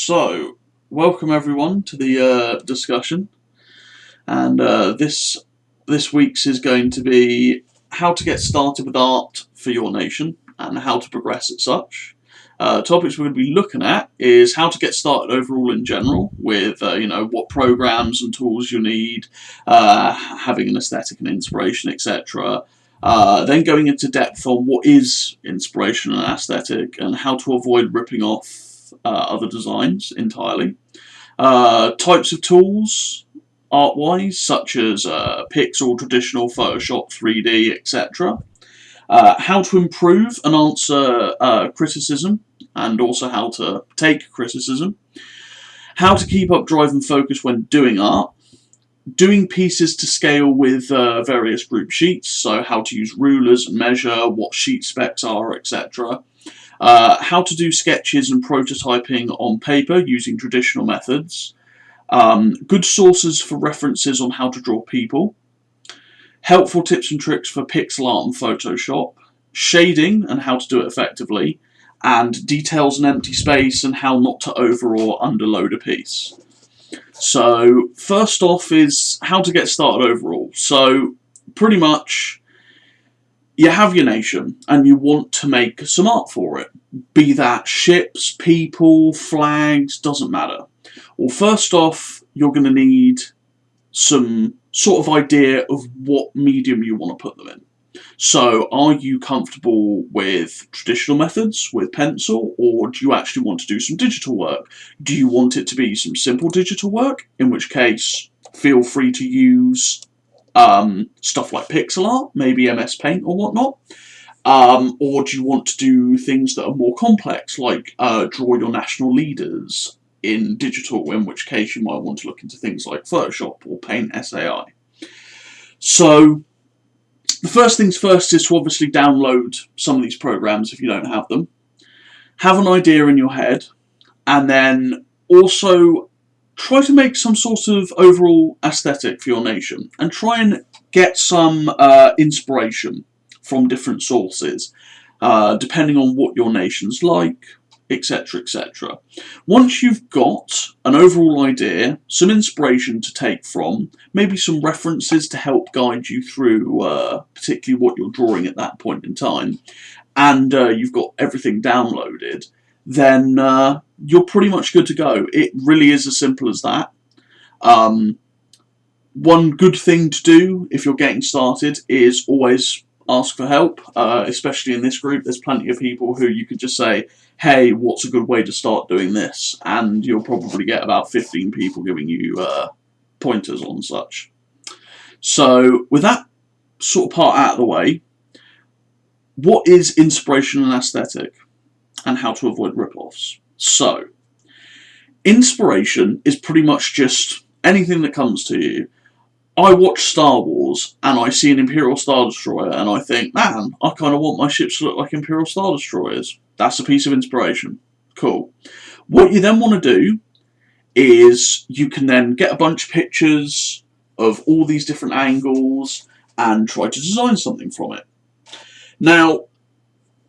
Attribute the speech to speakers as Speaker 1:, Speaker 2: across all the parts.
Speaker 1: So, welcome everyone to the discussion, and this week's is going to be how to get started with art for your nation and how to progress as such. Topics we're going to be looking at is how to get started overall in general with what programs and tools you need, having an aesthetic and inspiration, etc. Then going into depth on what is inspiration and aesthetic and how to avoid ripping off other designs entirely. Types of tools, art-wise, such as Pixel, traditional, Photoshop, 3D, etc. How to improve and answer criticism, and also how to take criticism. How to keep up drive and focus when doing art. Doing pieces to scale with various group sheets, so how to use rulers and measure, what sheet specs are, etc. How to do sketches and prototyping on paper using traditional methods. Good sources for references on how to draw people. Helpful tips and tricks for pixel art and Photoshop. Shading and how to do it effectively. And details and empty space and how not to over or underload a piece. So, first off is how to get started overall. So, pretty much, you have your nation and you want to make some art for it. Be that ships, people, flags, doesn't matter. Well, first off, you're going to need some sort of idea of what medium you want to put them in. So, are you comfortable with traditional methods, with pencil, or do you actually want to do some digital work? Do you want it to be some simple digital work, in which case, feel free to use stuff like pixel art, maybe MS Paint or whatnot. Or do you want to do things that are more complex, like draw your national leaders in digital, in which case you might want to look into things like Photoshop or Paint SAI. So, the first things first is to obviously download some of these programs if you don't have them. Have an idea in your head, and then also try to make some sort of overall aesthetic for your nation, and try and get some inspiration from different sources, depending on what your nation's like, etc, etc. Once you've got an overall idea, some inspiration to take from, maybe some references to help guide you through particularly what you're drawing at that point in time, and you've got everything downloaded, then you're pretty much good to go. It really is as simple as that. One good thing to do if you're getting started is always ask for help, especially in this group. There's plenty of people who you could just say, hey, what's a good way to start doing this? And you'll probably get about 15 people giving you pointers on such. So, with that sort of part out of the way, what is inspiration and aesthetic? And how to avoid rip-offs. So, inspiration is pretty much just anything that comes to you. I watch Star Wars and I see an Imperial Star Destroyer and I think, man, I kind of want my ships to look like Imperial Star Destroyers. That's a piece of inspiration. Cool. What you then want to do is you can then get a bunch of pictures of all these different angles and try to design something from it. Now,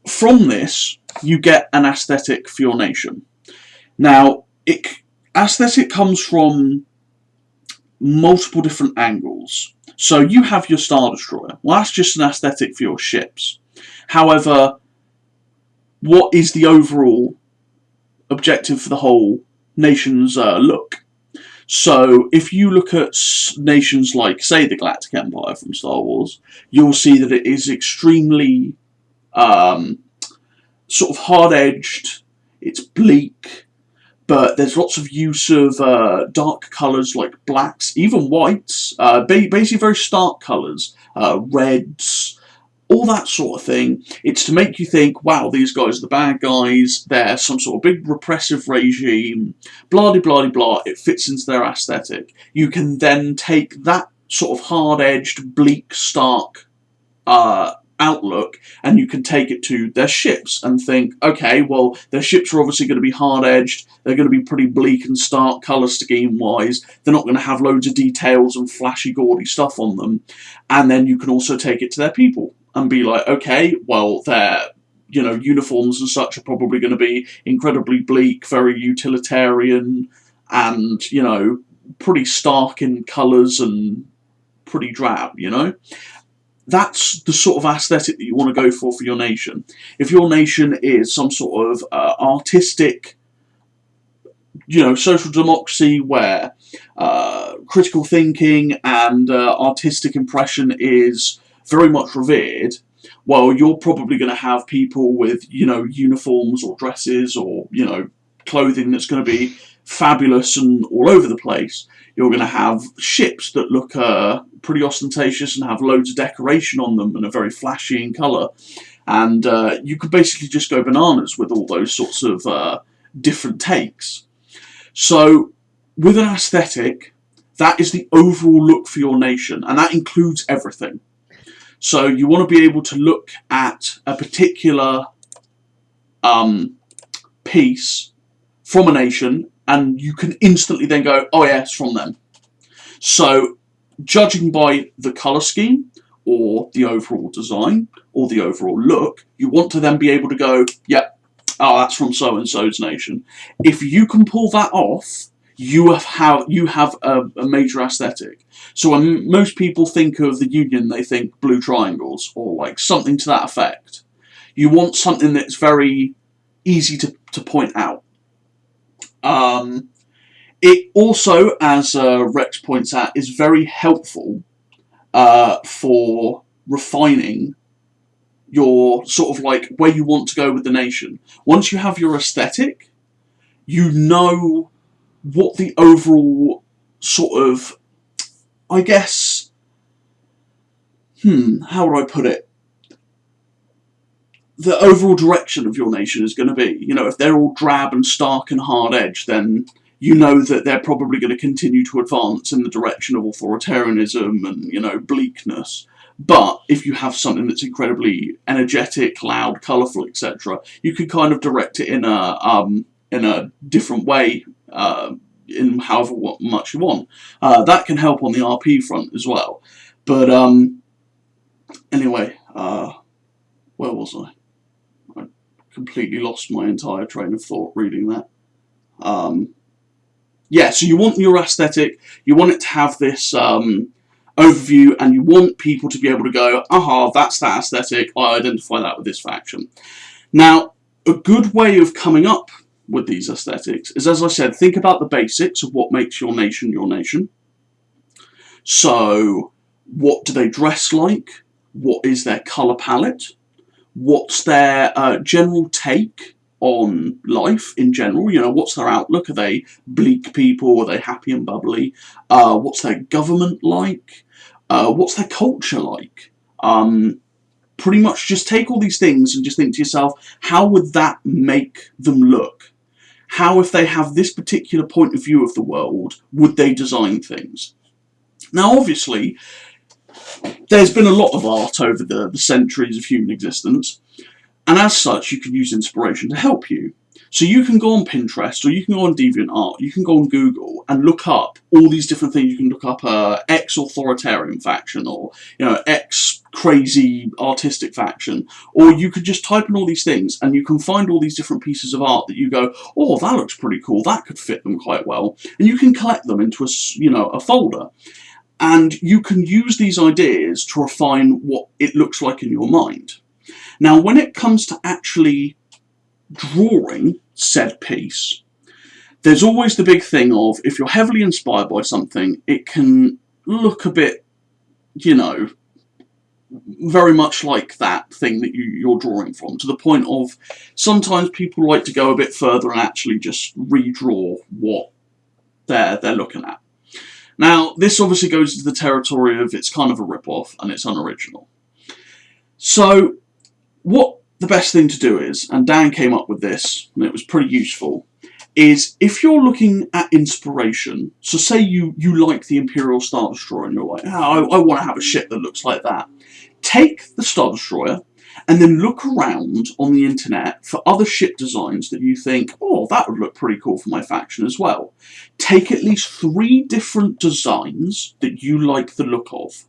Speaker 1: from this, you get an aesthetic for your nation. Now, aesthetic comes from multiple different angles. So you have your Star Destroyer. Well, that's just an aesthetic for your ships. However, what is the overall objective for the whole nation's look? So if you look at nations like, say, the Galactic Empire from Star Wars, you'll see that it is extremely sort of hard-edged, it's bleak, but there's lots of use of dark colours like blacks, even whites, basically very stark colours, reds, all that sort of thing. It's to make you think, wow, these guys are the bad guys, they're some sort of big repressive regime, blah-de-blah-de-blah, it fits into their aesthetic. You can then take that sort of hard-edged, bleak, stark outlook, and you can take it to their ships and think, okay, well, their ships are obviously going to be hard-edged, they're going to be pretty bleak and stark colour scheme-wise, they're not going to have loads of details and flashy, gaudy stuff on them, and then you can also take it to their people and be like, okay, well, they're you know, uniforms and such are probably going to be incredibly bleak, very utilitarian, and, you know, pretty stark in colours and pretty drab, you know? That's the sort of aesthetic that you want to go for your nation. If your nation is some sort of artistic, you know, social democracy where critical thinking and artistic impression is very much revered, well, you're probably going to have people with, you know, uniforms or dresses or, you know, clothing that's going to be fabulous and all over the place. You're going to have ships that look pretty ostentatious and have loads of decoration on them and are very flashy in colour. And you could basically just go bananas with all those sorts of different takes. So, with an aesthetic, that is the overall look for your nation, and that includes everything. So, you want to be able to look at a particular piece from a nation, and you can instantly then go, oh yeah, it's from them. So, judging by the colour scheme, or the overall design, or the overall look, you want to then be able to go, yep, oh, that's from so-and-so's nation. If you can pull that off, you have a major aesthetic. So when most people think of the Union, they think blue triangles, or like something to that effect. You want something that's very easy to point out. It also, as Rex points out, is very helpful for refining your sort of like where you want to go with the nation. Once you have your aesthetic, you know what the overall sort of, I guess, how would I put it? The overall direction of your nation is going to be. You know, if they're all drab and stark and hard-edged, then you know that they're probably going to continue to advance in the direction of authoritarianism and, you know, bleakness. But if you have something that's incredibly energetic, loud, colourful, etc., you can kind of direct it in a different way, in however much you want. That can help on the RP front as well. But anyway, where was I? I completely lost my entire train of thought reading that. Yeah, so you want your aesthetic, you want it to have this overview, and you want people to be able to go, aha, that's that aesthetic, I identify that with this faction. Now, a good way of coming up with these aesthetics is, as I said, think about the basics of what makes your nation your nation. So, what do they dress like? What is their colour palette? What's their general take on life in general? You know, what's their outlook? Are they bleak people? Are they happy and bubbly? What's their government like? What's their culture like? Pretty much just take all these things and just think to yourself, how would that make them look? How, if they have this particular point of view of the world, would they design things? Now, obviously, there's been a lot of art over the centuries of human existence, and as such, you can use inspiration to help you. So you can go on Pinterest, or you can go on DeviantArt, you can go on Google and look up all these different things. You can look up X authoritarian faction, or, you know, X crazy artistic faction, or you could just type in all these things and you can find all these different pieces of art that you go, oh, that looks pretty cool, that could fit them quite well, and you can collect them into a folder. And you can use these ideas to refine what it looks like in your mind. Now, when it comes to actually drawing said piece, there's always the big thing of, if you're heavily inspired by something, it can look a bit, you know, very much like that thing that you're drawing from, to the point of sometimes people like to go a bit further and actually just redraw what they're looking at. Now, this obviously goes into the territory of it's kind of a rip-off and it's unoriginal. So, what the best thing to do is, and Dan came up with this, and it was pretty useful, is if you're looking at inspiration, so say you like the Imperial Star Destroyer and you're like, oh, I want to have a ship that looks like that. Take the Star Destroyer and then look around on the internet for other ship designs that you think, oh, that would look pretty cool for my faction as well. Take at least 3 different designs that you like the look of,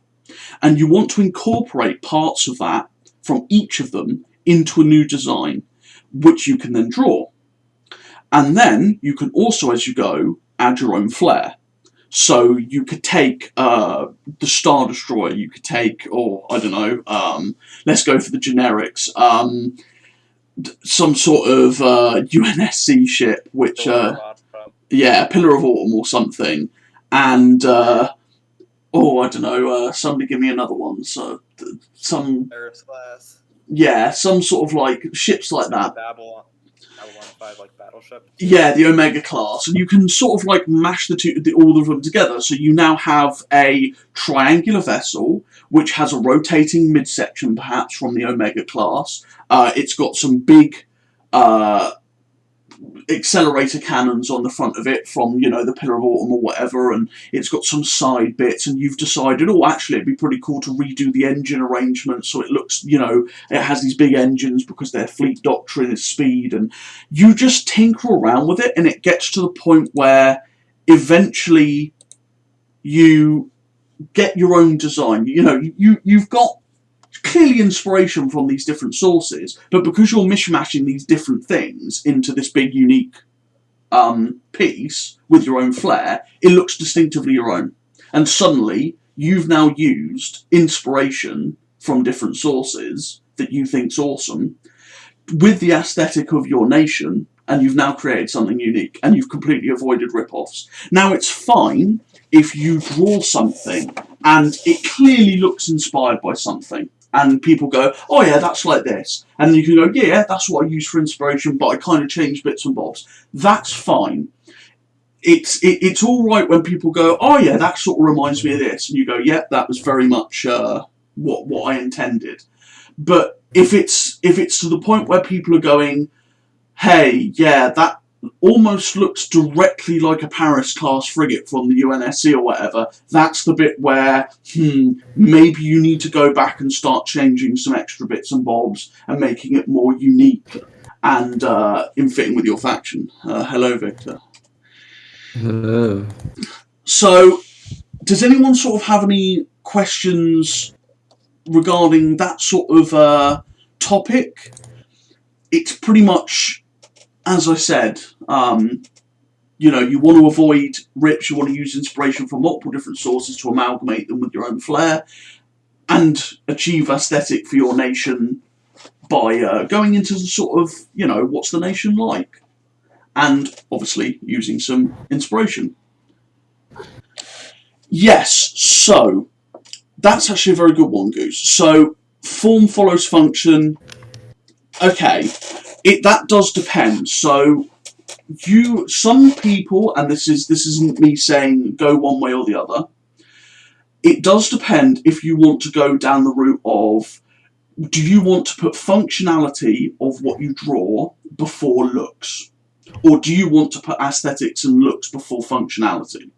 Speaker 1: and you want to incorporate parts of that from each of them into a new design, which you can then draw. And then you can also, as you go, add your own flair. So you could take the Star Destroyer, you could take, or I don't know, let's go for the generics, some sort of UNSC ship, which, yeah, Pillar of Autumn or something, and, oh, I don't know, somebody give me another one, so, some, yeah, some sort of, like, ships like that.
Speaker 2: Babylon 5, like, battleship?
Speaker 1: Yeah, the Omega class, and you can sort of, like, mash all of them together, so you now have a triangular vessel, which has a rotating midsection, perhaps, from the Omega class. It's got some big accelerator cannons on the front of it from, you know, the Pillar of Autumn or whatever, and it's got some side bits, and you've decided, oh, actually, it'd be pretty cool to redo the engine arrangement so it looks, you know, it has these big engines because their fleet doctrine is speed, and you just tinker around with it, and it gets to the point where eventually you get your own design. You know, you've got clearly inspiration from these different sources, but because you're mishmashing these different things into this big unique piece with your own flair, it looks distinctively your own. And suddenly you've now used inspiration from different sources that you think's awesome with the aesthetic of your nation, and you've now created something unique, and you've completely avoided rip-offs. Now, it's fine if you draw something and it clearly looks inspired by something, and people go, oh yeah, that's like this. And you can go, yeah, that's what I use for inspiration, but I kind of changed bits and bobs. That's fine. It's all right when people go, oh yeah, that sort of reminds me of this. And you go, yeah, that was very much what I intended. But if it's to the point where people are going, hey, yeah, that almost looks directly like a Paris-class frigate from the UNSC or whatever, that's the bit where, maybe you need to go back and start changing some extra bits and bobs and making it more unique and in fitting with your faction. Hello, Victor.
Speaker 3: Hello.
Speaker 1: So, does anyone sort of have any questions regarding that sort of topic? It's pretty much, as I said, you know, you want to avoid rips, you want to use inspiration from multiple different sources to amalgamate them with your own flair, and achieve aesthetic for your nation by going into the sort of, you know, what's the nation like? And, obviously, using some inspiration. Yes, so, that's actually a very good one, Goose. So, form follows function. Okay, that does depend. So, some people, and this isn't me saying go one way or the other, it does depend if you want to go down the route of, do you want to put functionality of what you draw before looks? Or do you want to put aesthetics and looks before functionality?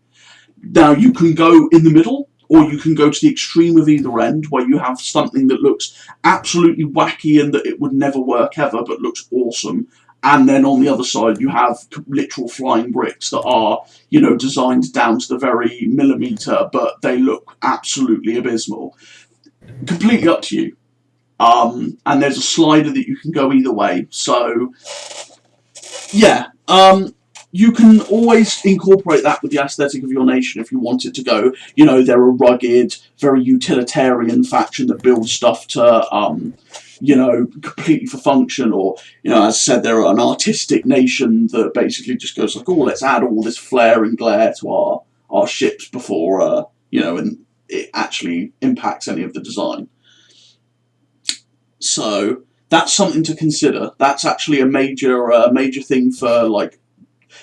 Speaker 1: Now, you can go in the middle, or you can go to the extreme of either end, where you have something that looks absolutely wacky and that it would never work ever, but looks awesome. And then on the other side, you have literal flying bricks that are, you know, designed down to the very millimetre, but they look absolutely abysmal. Completely up to you. And there's a slider that you can go either way. So, yeah. You can always incorporate that with the aesthetic of your nation if you wanted to go, you know, they're a rugged, very utilitarian faction that builds stuff to, you know, completely for function, or, you know, as I said, they're an artistic nation that basically just goes like, oh, let's add all this flair and glare to our ships before, you know, and it actually impacts any of the design. So, that's something to consider. That's actually a major thing for, like,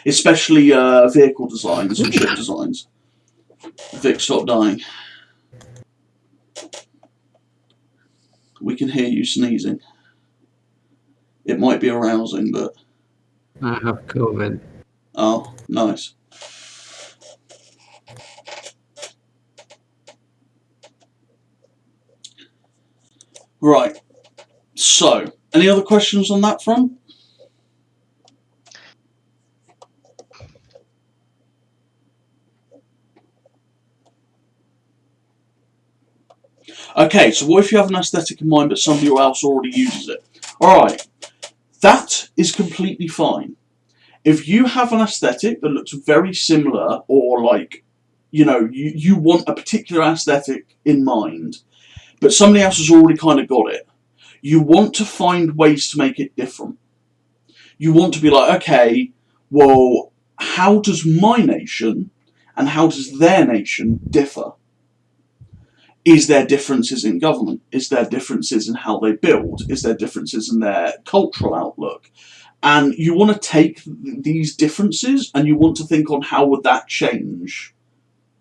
Speaker 1: especially vehicle designs and ship designs. Vic, stop dying. We can hear you sneezing. It might be arousing, but...
Speaker 3: I have COVID.
Speaker 1: Oh, nice. Right. So, any other questions on that front? Okay, so what if you have an aesthetic in mind but somebody else already uses it? Alright, that is completely fine. If you have an aesthetic that looks very similar, or like, you want a particular aesthetic in mind, but somebody else has already kind of got it, you want to find ways to make it different. You want to be like, okay, well, how does my nation and how does their nation differ? Is there differences in government? Is there differences in how they build? Is there differences in their cultural outlook? And you want to take these differences and you want to think on how would that change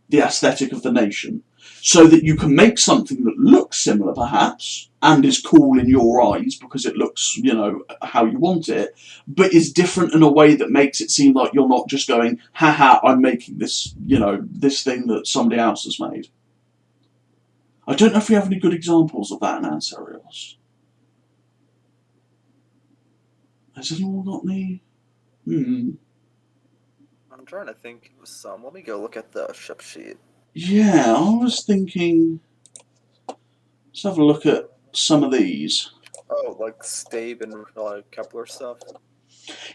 Speaker 1: the aesthetic of the nation, so that you can make something that looks similar perhaps and is cool in your eyes because it looks, how you want it, but is different in a way that makes it seem like you're not just going, haha, I'm making this, this thing that somebody else has made. I don't know if we have any good examples of that in Ansarios. Has anyone got any? I'm
Speaker 2: trying to think of some. Let me go look at the ship sheet.
Speaker 1: Yeah, I was thinking. Let's have a look at some of these.
Speaker 2: Oh, like Stabe and Kepler stuff?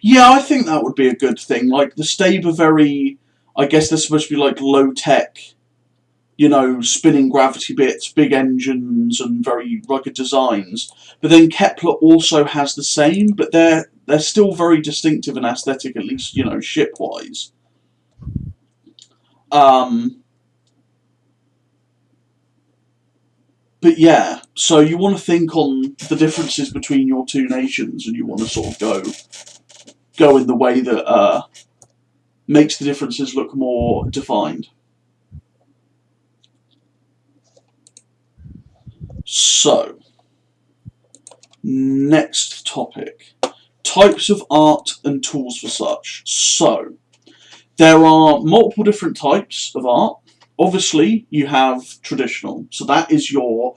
Speaker 1: Yeah, I think that would be a good thing. Like, the Stabe are very. I guess they're supposed to be like low tech, spinning gravity bits, big engines, and very rugged designs. But then Kepler also has the same, but they're still very distinctive and aesthetic, at least, ship-wise. But yeah, so you want to think on the differences between your two nations, and you want to sort of go in the way that makes the differences look more defined. So, next topic. Types of art and tools for such. So, there are multiple different types of art. Obviously, you have traditional. So that is your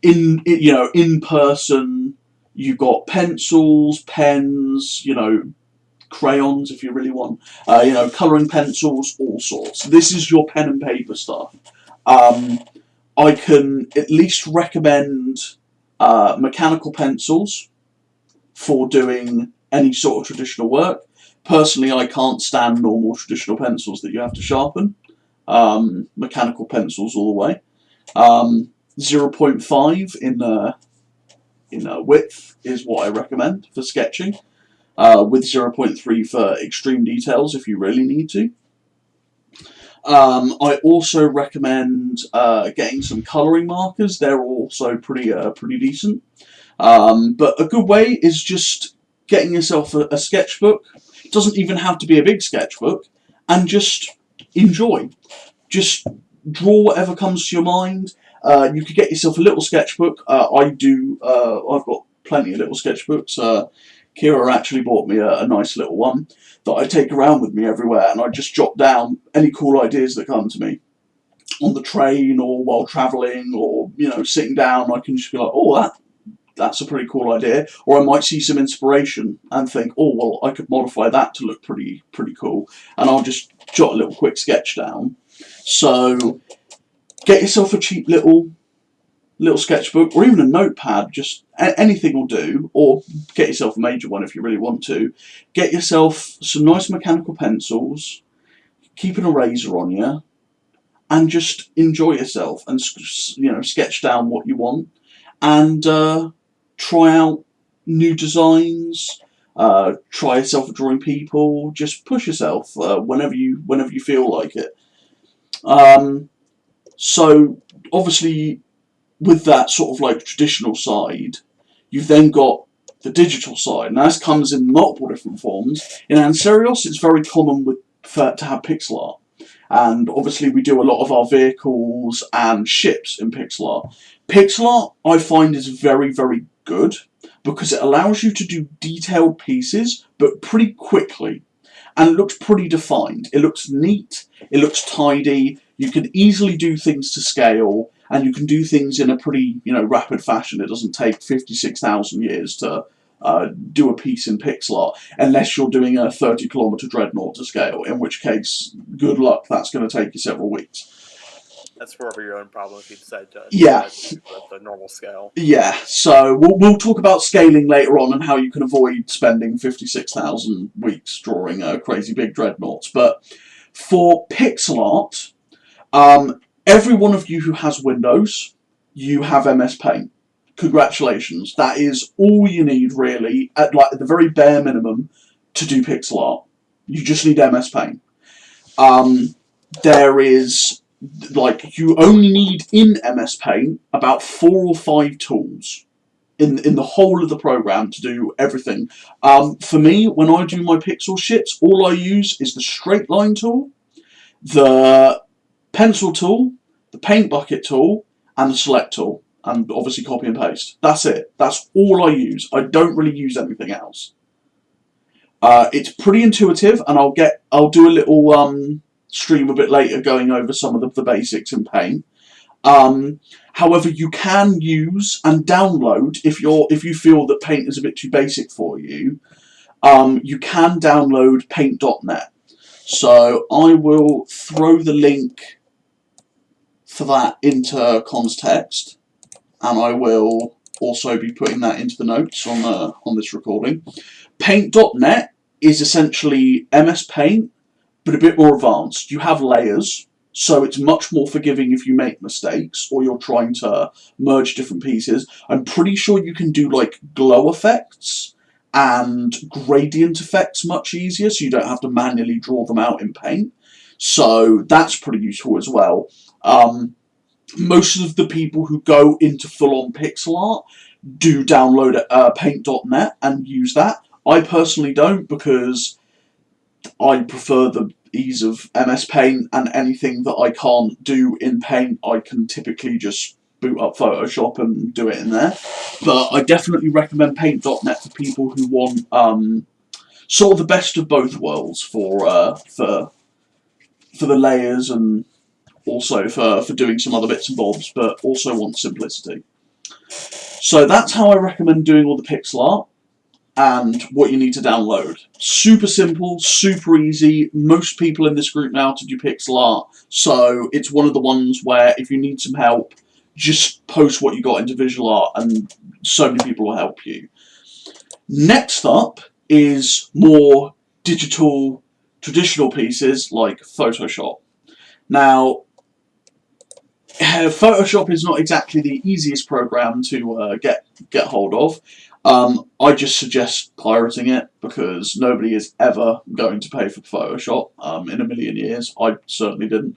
Speaker 1: in person. You've got pencils, pens, crayons if you really want. Colouring pencils, all sorts. This is your pen and paper stuff. I can at least recommend mechanical pencils for doing any sort of traditional work. Personally, I can't stand normal traditional pencils that you have to sharpen. Mechanical pencils all the way. 0.5 in width is what I recommend for sketching, with 0.3 for extreme details if you really need to. I also recommend getting some colouring markers. They're also pretty decent. But a good way is just getting yourself a sketchbook. It doesn't even have to be a big sketchbook, and just enjoy. Just draw whatever comes to your mind. You could get yourself a little sketchbook. I've got plenty of little sketchbooks. Kira actually bought me a nice little one that I take around with me everywhere, and I just jot down any cool ideas that come to me on the train or while travelling, or sitting down. I can just be like, oh, that's a pretty cool idea, or I might see some inspiration and think, oh well, I could modify that to look pretty cool, and I'll just jot a little quick sketch down. So get yourself a cheap little sketchbook, or even a notepad. Just anything will do, or get yourself a major one if you really want to. Get yourself some nice mechanical pencils, keep an eraser on you, and just enjoy yourself and sketch down what you want, and try out new designs. Try yourself at drawing people. Just push yourself whenever you feel like it. So obviously, with that sort of like traditional side, you've then got the digital side, and that comes in multiple different forms. In Ansarios, it's very common to have pixel art, and obviously we do a lot of our vehicles and ships in pixel art. Pixel art, I find, is very, very good because it allows you to do detailed pieces, but pretty quickly, and it looks pretty defined. It looks neat, it looks tidy, you can easily do things to scale, and you can do things in a pretty, rapid fashion. It doesn't take 56,000 years to do a piece in pixel art, unless you're doing a 30-kilometre dreadnought to scale, in which case, good luck, that's going to take you several weeks.
Speaker 2: That's more of your own problem if you decide to
Speaker 1: Yeah.
Speaker 2: do the normal scale.
Speaker 1: Yeah, so we'll talk about scaling later on and how you can avoid spending 56,000 weeks drawing crazy big dreadnoughts. But for pixel art, every one of you who has Windows, you have MS Paint. Congratulations. That is all you need, really, at the very bare minimum, to do pixel art. You just need MS Paint. There is, you only need in MS Paint about 4 or 5 tools in the whole of the program to do everything. For me, when I do my pixel shits, all I use is the straight line tool, the pencil tool, the paint bucket tool, and the select tool, and obviously copy and paste. That's it. That's all I use. I don't really use anything else. It's pretty intuitive, and I'll do a little stream a bit later going over some of the basics in Paint. However, you can use and download if you feel that Paint is a bit too basic for you. You can download Paint.net. So I will throw the link for that into context, and I will also be putting that into the notes on this recording. Paint.net is essentially MS Paint, but a bit more advanced. You have layers, so it's much more forgiving if you make mistakes or you're trying to merge different pieces. I'm pretty sure you can do glow effects and gradient effects much easier, so you don't have to manually draw them out in Paint. So that's pretty useful as well. Most of the people who go into full-on pixel art do download Paint.net and use that. I personally don't, because I prefer the ease of MS Paint, and anything that I can't do in Paint, I can typically just boot up Photoshop and do it in there. But I definitely recommend Paint.net for people who want sort of the best of both worlds for the layers, and also for doing some other bits and bobs, but also want simplicity. So that's how I recommend doing all the pixel art and what you need to download. Super simple, super easy. Most people in this group know how to do pixel art, so it's one of the ones where if you need some help, just post what you got into Visual Art and so many people will help you. Next up is more digital, traditional pieces like Photoshop. Now, Photoshop is not exactly the easiest program to get hold of. I just suggest pirating it, because nobody is ever going to pay for Photoshop in a million years. I certainly didn't.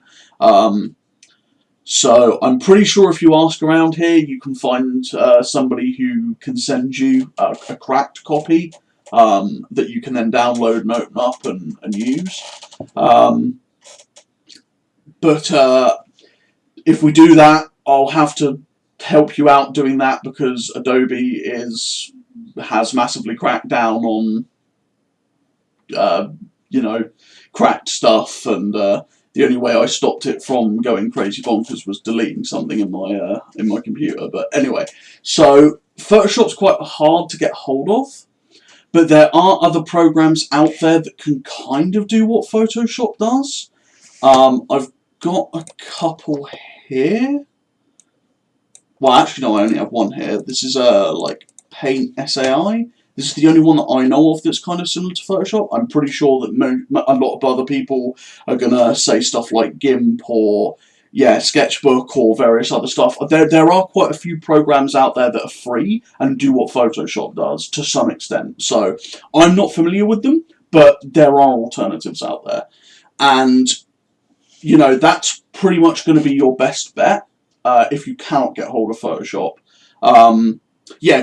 Speaker 1: So I'm pretty sure if you ask around here, you can find somebody who can send you a cracked copy that you can then download and open up and use. But if we do that, I'll have to help you out doing that, because Adobe has massively cracked down on cracked stuff, and the only way I stopped it from going crazy bonkers was deleting something in my computer. But anyway, so Photoshop's quite hard to get hold of, but there are other programs out there that can kind of do what Photoshop does. I've got a couple here. Well, actually, no, I only have one here. This is Paint SAI. This is the only one that I know of that's kind of similar to Photoshop. I'm pretty sure that a lot of other people are going to say stuff like GIMP or Sketchbook or various other stuff. There are quite a few programs out there that are free and do what Photoshop does to some extent. So I'm not familiar with them, but there are alternatives out there. And, that's pretty much going to be your best bet if you cannot get hold of Photoshop.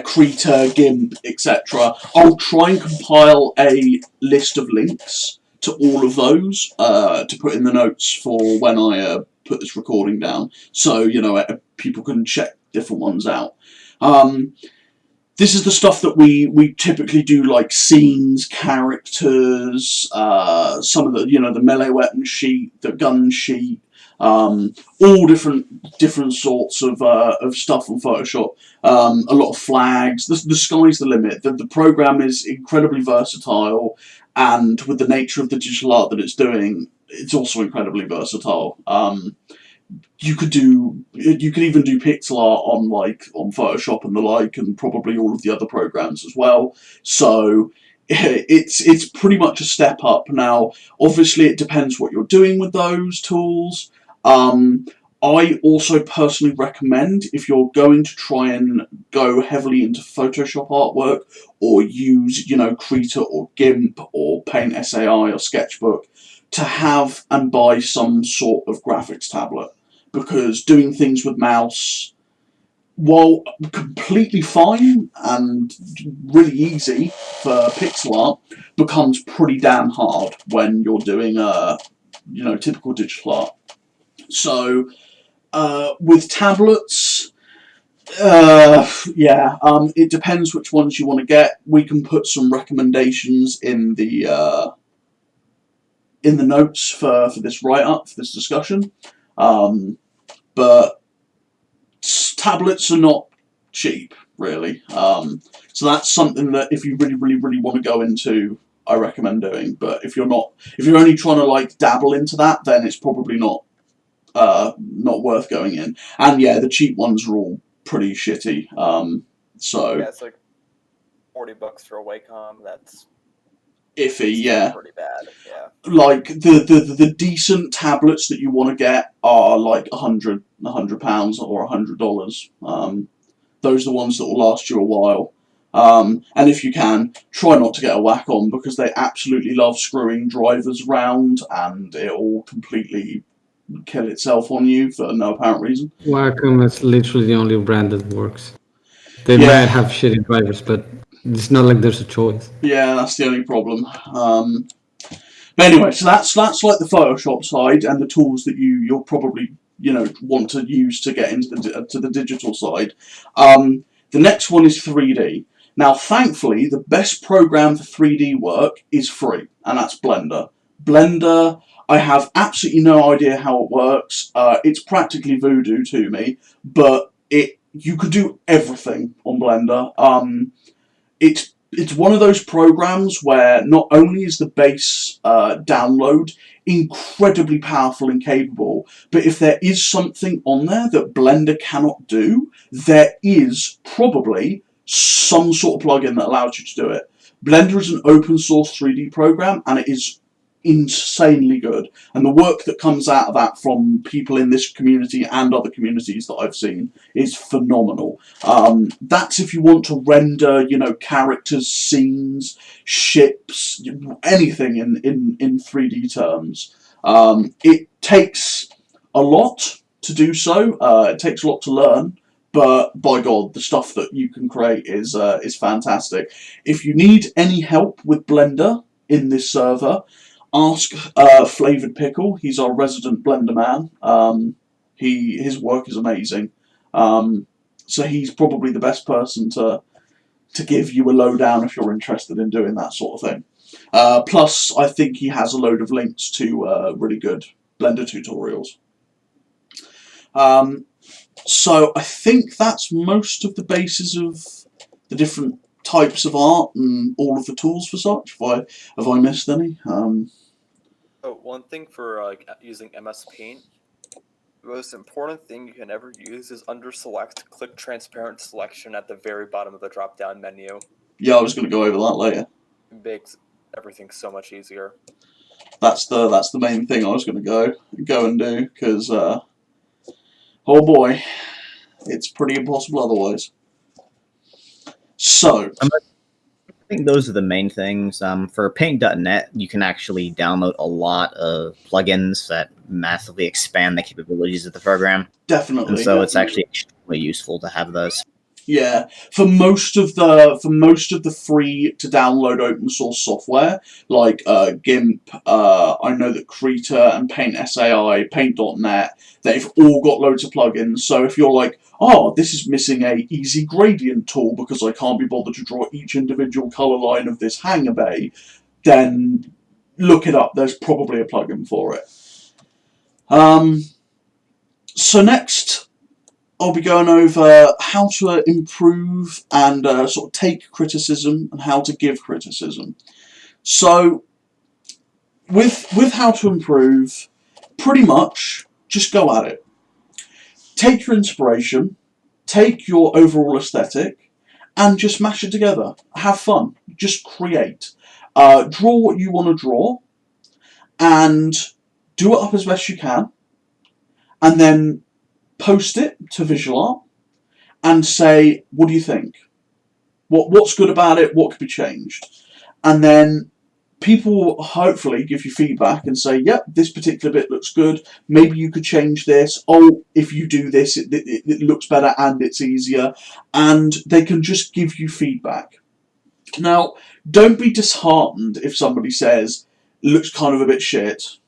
Speaker 1: Krita, GIMP, etc. I'll try and compile a list of links to all of those to put in the notes for when I put this recording down, so people can check different ones out. This is the stuff that we typically do, like scenes, characters, some of the melee weapon sheet, the gun sheet. All different sorts of stuff on Photoshop. A lot of flags. The sky's the limit. The program is incredibly versatile, and with the nature of the digital art that it's doing, it's also incredibly versatile. you could even do pixel art on Photoshop and the like, and probably all of the other programs as well. So it's pretty much a step up. Now, obviously, it depends what you're doing with those tools. I also personally recommend, if you're going to try and go heavily into Photoshop artwork, or use, Krita or GIMP or Paint SAI or Sketchbook, to have and buy some sort of graphics tablet. Because doing things with mouse, while completely fine and really easy for pixel art, becomes pretty damn hard when you're doing typical digital art. So with tablets, it depends which ones you want to get. We can put some recommendations in the notes for this write-up, for this discussion. But tablets are not cheap, really. So that's something that if you really, really, really want to go into, I recommend doing. But if you're only trying to dabble into that, then it's probably not worth going in. And yeah, the cheap ones are all pretty shitty. So
Speaker 2: yeah, it's like $40 for a Wacom. That's
Speaker 1: iffy, yeah.
Speaker 2: Pretty bad, yeah.
Speaker 1: Like the decent tablets that you want to get are like £100 or $100. Those are the ones that will last you a while. And if you can, try not to get a Wacom, because they absolutely love screwing drivers around, and it'll completely kill itself on you for no apparent reason.
Speaker 3: Wacom is literally the only brand that works. They might have shitty drivers, but it's not like there's a choice.
Speaker 1: Yeah, that's the only problem. But anyway, so that's like the Photoshop side and the tools that you'll probably want to use to get into the digital side. The next one is 3D. Now, thankfully, the best program for 3D work is free, and that's Blender. Blender, I have absolutely no idea how it works. It's practically voodoo to me, but you could do everything on Blender. It's one of those programs where not only is the base download incredibly powerful and capable, but if there is something on there that Blender cannot do, there is probably some sort of plugin that allows you to do it. Blender is an open source 3D program, and it is insanely good, and the work that comes out of that from people in this community and other communities that I've seen is phenomenal. That's if you want to render, characters, scenes, ships, anything in 3D terms. It takes a lot to do so. It takes a lot to learn, but by God, the stuff that you can create is fantastic. If you need any help with Blender in this server, ask Flavored Pickle. He's our resident Blender man. His work is amazing. So he's probably the best person to give you a lowdown if you're interested in doing that sort of thing. Plus, I think he has a load of links to really good Blender tutorials. So I think that's most of the basis of the different types of art and all of the tools for such. Have I missed any?
Speaker 2: One thing for using MS Paint, the most important thing you can ever use is under select, click transparent selection at the very bottom of the drop down menu.
Speaker 1: Yeah, I was going to go over that later.
Speaker 2: It makes everything so much easier.
Speaker 1: That's the main thing I was going to go and do, because oh boy, it's pretty impossible otherwise. So
Speaker 4: I think those are the main things. For Paint.net, you can actually download a lot of plugins that massively expand the capabilities of the program.
Speaker 1: Definitely.
Speaker 4: And so it's actually extremely useful to have those.
Speaker 1: Yeah, for most of the free to download open source software, like GIMP, I know that Krita and Paint SAI, Paint.net, they've all got loads of plugins. So if you're like, oh, this is missing a easy gradient tool because I can't be bothered to draw each individual color line of this hangar bay, then look it up. There's probably a plugin for it. So next, I'll be going over how to improve and sort of take criticism and how to give criticism. So, with how to improve, pretty much just go at it. take your inspiration, take your overall aesthetic, and just mash it together. Have fun. Just create. Draw what you want to draw, and do it up as best you can, and then post it to Visual Art, and say, what do you think? What's good about it? What could be changed? And then people will hopefully give you feedback and say, yep, this particular bit looks good. Maybe you could change this. Oh, if you do this, it looks better and it's easier. And they can just give you feedback. Now, don't be disheartened if somebody says, looks kind of a bit shit,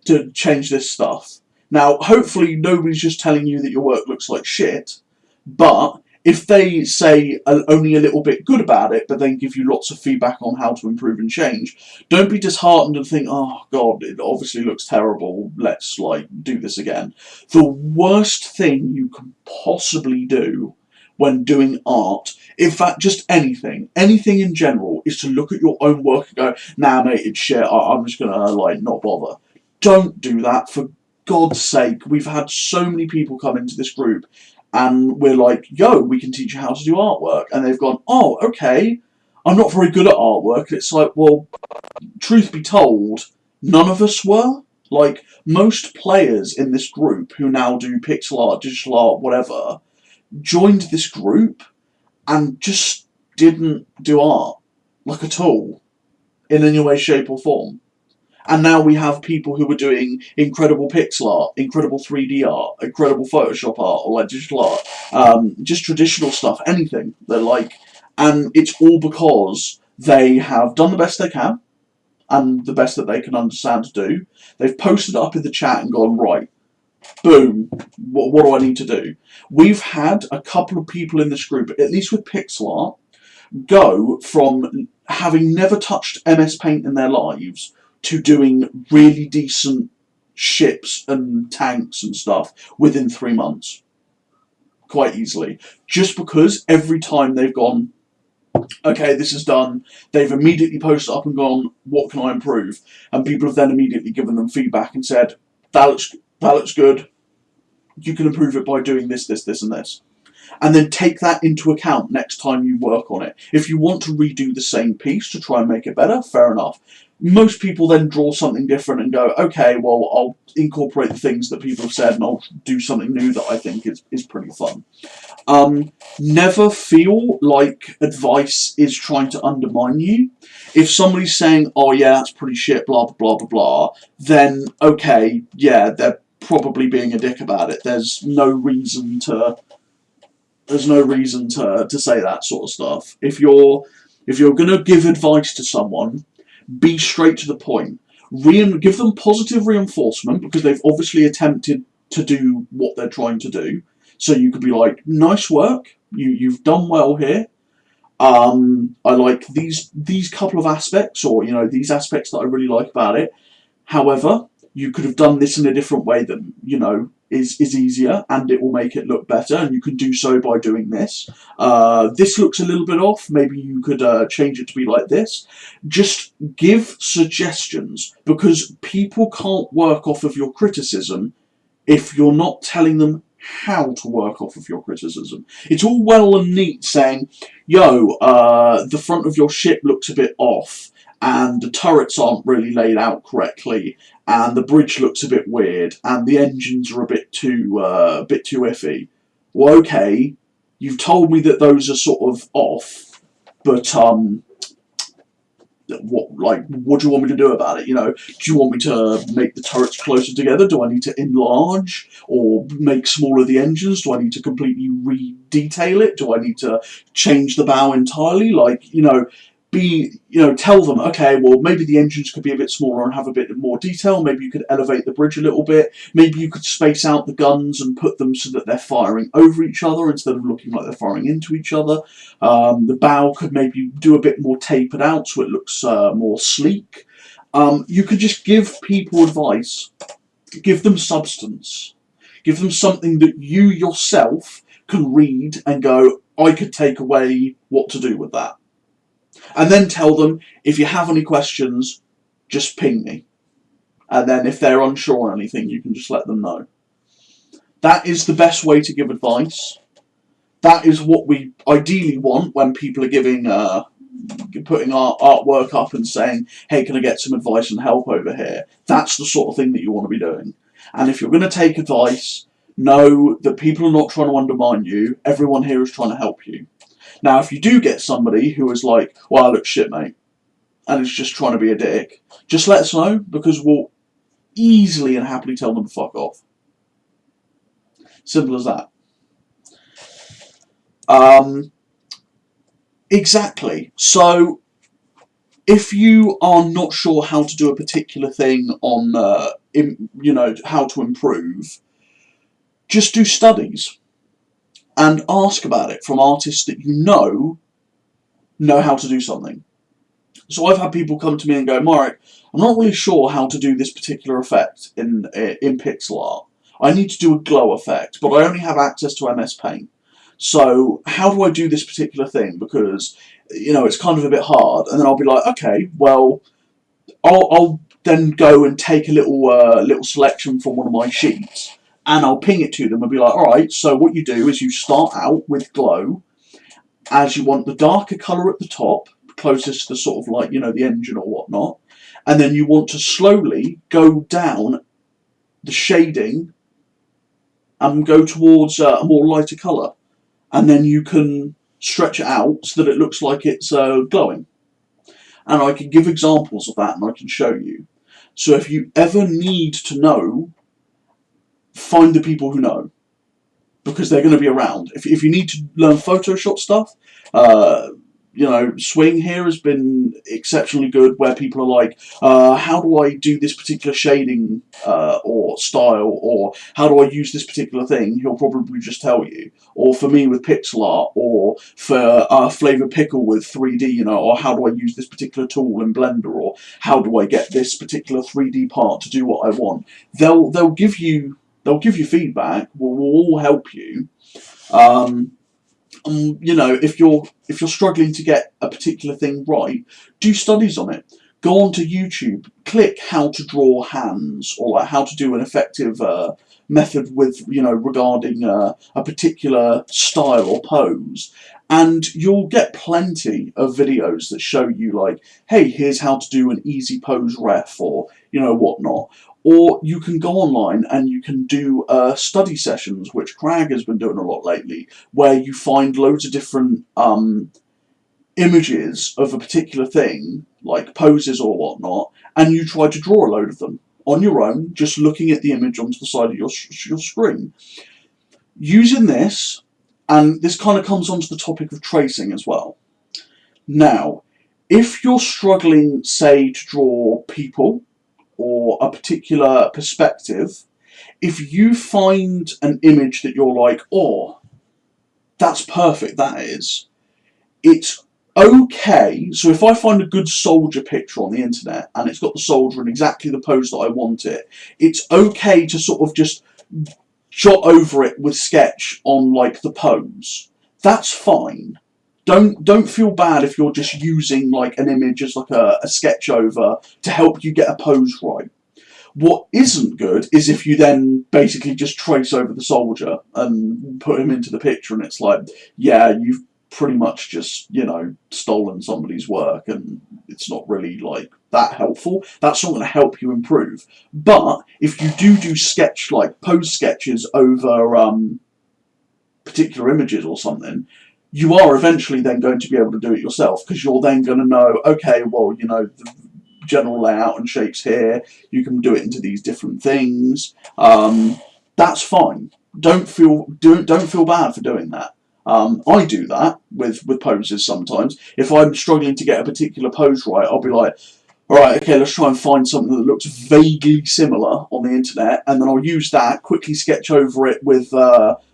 Speaker 1: to change this stuff. Now, hopefully nobody's just telling you that your work looks like shit, but if they say only a little bit good about it, but then give you lots of feedback on how to improve and change, don't be disheartened and think, oh god, it obviously looks terrible, let's do this again. The worst thing you can possibly do when doing art, in fact just anything in general, is to look at your own work and go, nah mate, it's shit, I'm just gonna not bother. Don't do that, for God's sake. We've had so many people come into this group and we're like, yo, we can teach you how to do artwork. And they've gone, oh, okay, I'm not very good at artwork. And it's like, well, truth be told, none of us were. Most players in this group who now do pixel art, digital art, whatever, joined this group and just didn't do art, at all, in any way, shape or form. And now we have people who are doing incredible pixel art, incredible 3D art, incredible Photoshop art, or digital art, just traditional stuff, anything. And it's all because they have done the best they can, and the best that they can understand to do. They've posted it up in the chat and gone, right, boom, what do I need to do? We've had a couple of people in this group, at least with pixel art, go from having never touched MS Paint in their lives to doing really decent ships and tanks and stuff within 3 months. Quite easily. Just because every time they've gone, okay, this is done, they've immediately posted up and gone, what can I improve? And people have then immediately given them feedback and said, that looks good, you can improve it by doing this, this, this and this. And then take that into account next time you work on it. If you want to redo the same piece to try and make it better, fair enough. Most people then draw something different and go, okay, well, I'll incorporate the things that people have said and I'll do something new that I think is pretty fun. Never feel like advice is trying to undermine you. If somebody's saying, oh yeah, that's pretty shit, blah, blah, blah, blah, blah, then okay, yeah, they're probably being a dick about it. There's no reason to say that sort of stuff. If you're going to give advice to someone, be straight to the point. Give them positive reinforcement, because they've obviously attempted to do what they're trying to do. So you could be like, nice work, you've done well here. I like these couple of aspects, or these aspects that I really like about it. However, you could have done this in a different way that is easier, and it will make it look better, and you can do so by doing this. This looks a little bit off, maybe you could change it to be like this. Just give suggestions, because people can't work off of your criticism if you're not telling them how to work off of your criticism. It's all well and neat saying, yo, the front of your ship looks a bit off, and the turrets aren't really laid out correctly, and the bridge looks a bit weird, and the engines are a bit too iffy. Well, okay, you've told me that those are sort of off, but what do you want me to do about it? Do you want me to make the turrets closer together? Do I need to enlarge or make smaller the engines? Do I need to completely re-detail it? Do I need to change the bow entirely? Tell them, okay, well, maybe the engines could be a bit smaller and have a bit more detail. Maybe you could elevate the bridge a little bit. Maybe you could space out the guns and put them so that they're firing over each other instead of looking like they're firing into each other. The bow could maybe do a bit more tapered out so it looks more sleek. You could just give people advice. Give them substance. Give them something that you yourself can read and go, I could take away what to do with that. And then tell them, if you have any questions, just ping me. And then if they're unsure on anything, you can just let them know. That is the best way to give advice. That is what we ideally want when people are putting our artwork up and saying, hey, can I get some advice and help over here? That's the sort of thing that you want to be doing. And if you're going to take advice, know that people are not trying to undermine you. Everyone here is trying to help you. Now, if you do get somebody who is like, well, I look shit, mate, and is just trying to be a dick, just let us know, because we'll easily and happily tell them to fuck off. Simple as that. Exactly. So, if you are not sure how to do a particular thing on, how to improve, just do studies and ask about it from artists that you know how to do something. So I've had people come to me and go, Marek, I'm not really sure how to do this particular effect in pixel art. I need to do a glow effect, but I only have access to MS Paint. So how do I do this particular thing? Because, it's kind of a bit hard. And then I'll be like, okay, well, I'll then go and take a little selection from one of my sheets, and I'll ping it to them and be like, alright, so what you do is you start out with glow, as you want the darker colour at the top, closest to the sort of like, the engine or whatnot, and then you want to slowly go down the shading and go towards a more lighter colour. And then you can stretch it out so that it looks like it's glowing. And I can give examples of that and I can show you. So if you ever need to know, find the people who know, because they're going to be around. If you need to learn Photoshop stuff, Swing here has been exceptionally good, where people are like, how do I do this particular shading or style, or how do I use this particular thing? He'll probably just tell you. Or for me with pixel art, or for Flavor Pickle with 3D, or how do I use this particular tool in Blender, or how do I get this particular 3D part to do what I want? They'll give you feedback. We'll all help you. If you're struggling to get a particular thing right, do studies on it. Go onto YouTube, click how to draw hands, or like how to do an effective method with, regarding a particular style or pose, and you'll get plenty of videos that show you like, hey, here's how to do an easy pose ref, or whatnot. Or you can go online and you can do study sessions, which Crag has been doing a lot lately, where you find loads of different images of a particular thing, like poses or whatnot, and you try to draw a load of them on your own, just looking at the image onto the side of your screen. Using this, and this kind of comes onto the topic of tracing as well. Now, if you're struggling, say, to draw people, or a particular perspective, if you find an image that you're like, oh, that's perfect, that is, it's okay. So if I find a good soldier picture on the internet, and it's got the soldier in exactly the pose that I want it, it's okay to sort of just jot over it with sketch on like the pose. That's fine. Don't feel bad if you're just using like an image as like a sketch over to help you get a pose right. What isn't good is if you then basically just trace over the soldier and put him into the picture, and it's like, yeah, you've pretty much just, stolen somebody's work, and it's not really like that helpful. That's not going to help you improve. But if you do sketch, like pose sketches over particular images or something, you are eventually then going to be able to do it yourself, because you're then going to know, okay, well, the general layout and shapes here, you can do it into these different things. That's fine. Don't feel bad for doing that. I do that with poses sometimes. If I'm struggling to get a particular pose right, I'll be like, alright, okay, let's try and find something that looks vaguely similar on the internet, and then I'll use that, quickly sketch over it with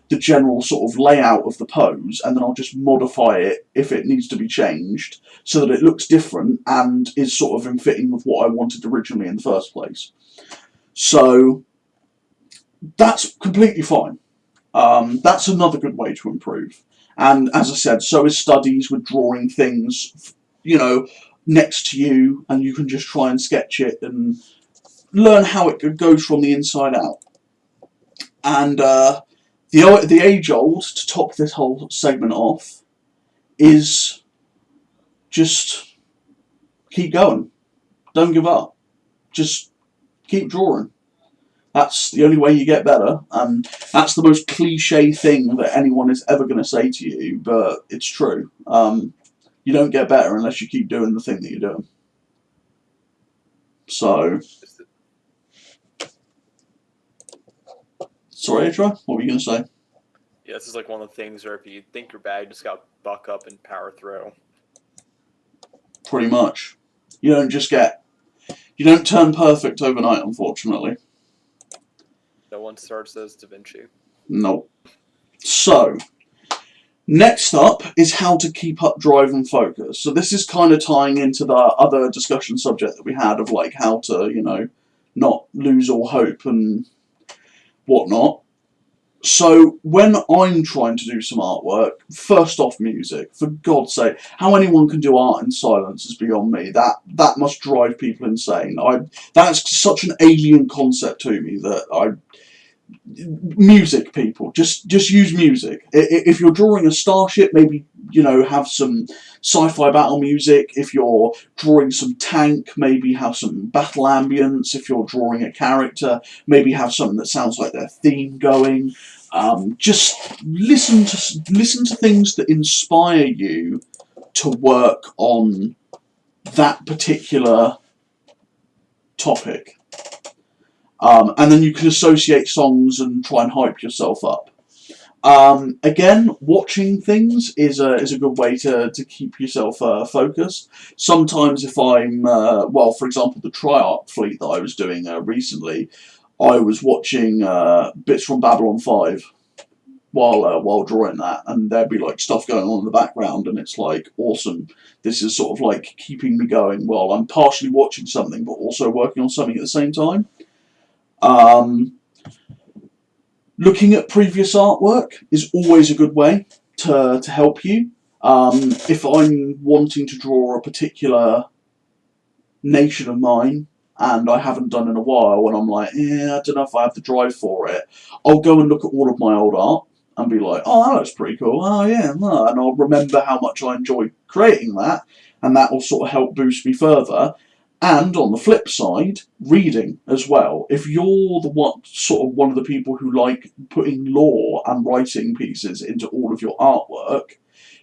Speaker 1: the general sort of layout of the pose, and then I'll just modify it if it needs to be changed so that it looks different and is sort of in fitting with what I wanted originally in the first place. So that's completely fine. That's another good way to improve. And as I said, so is studies with drawing things, next to you, and you can just try and sketch it and learn how it goes from the inside out. And the age old, to top this whole segment off, is just keep going. Don't give up. Just keep drawing. That's the only way you get better, and that's the most cliche thing that anyone is ever going to say to you, but it's true. You don't get better unless you keep doing the thing that you're doing. So, sorry, Adra, what were you going to say?
Speaker 2: Yeah, this is like one of the things where if you think you're bad, you just gotta buck up and power through.
Speaker 1: Pretty much. You don't turn perfect overnight, unfortunately.
Speaker 2: No one starts as Da Vinci.
Speaker 1: No. So, next up is how to keep up drive and focus. So this is kind of tying into the other discussion subject that we had of like how to, not lose all hope and whatnot. So when I'm trying to do some artwork, first off music. For God's sake, how anyone can do art in silence is beyond me. That must drive people insane. That's such an alien concept to me that music, people, just use music. If you're drawing a starship, maybe have some sci-fi battle music. If you're drawing some tank, maybe have some battle ambience. If you're drawing a character, maybe have something that sounds like their theme going. Just listen to things that inspire you to work on that particular topic. And then you can associate songs and try and hype yourself up. Again, watching things is a good way to keep yourself focused. Sometimes if I'm, for example, the Triarch fleet that I was doing recently, I was watching bits from Babylon 5 while drawing that, and there'd be like stuff going on in the background, and it's like, awesome. This is sort of like keeping me going while I'm partially watching something, but also working on something at the same time. Looking at previous artwork is always a good way to help you. If I'm wanting to draw a particular nation of mine and I haven't done in a while, and I'm like, I don't know if I have the drive for it, I'll go and look at all of my old art and be like, oh, that looks pretty cool. Oh, yeah. And I'll remember how much I enjoyed creating that, and that will sort of help boost me further. And on the flip side, reading as well. If you're one of the people who like putting lore and writing pieces into all of your artwork,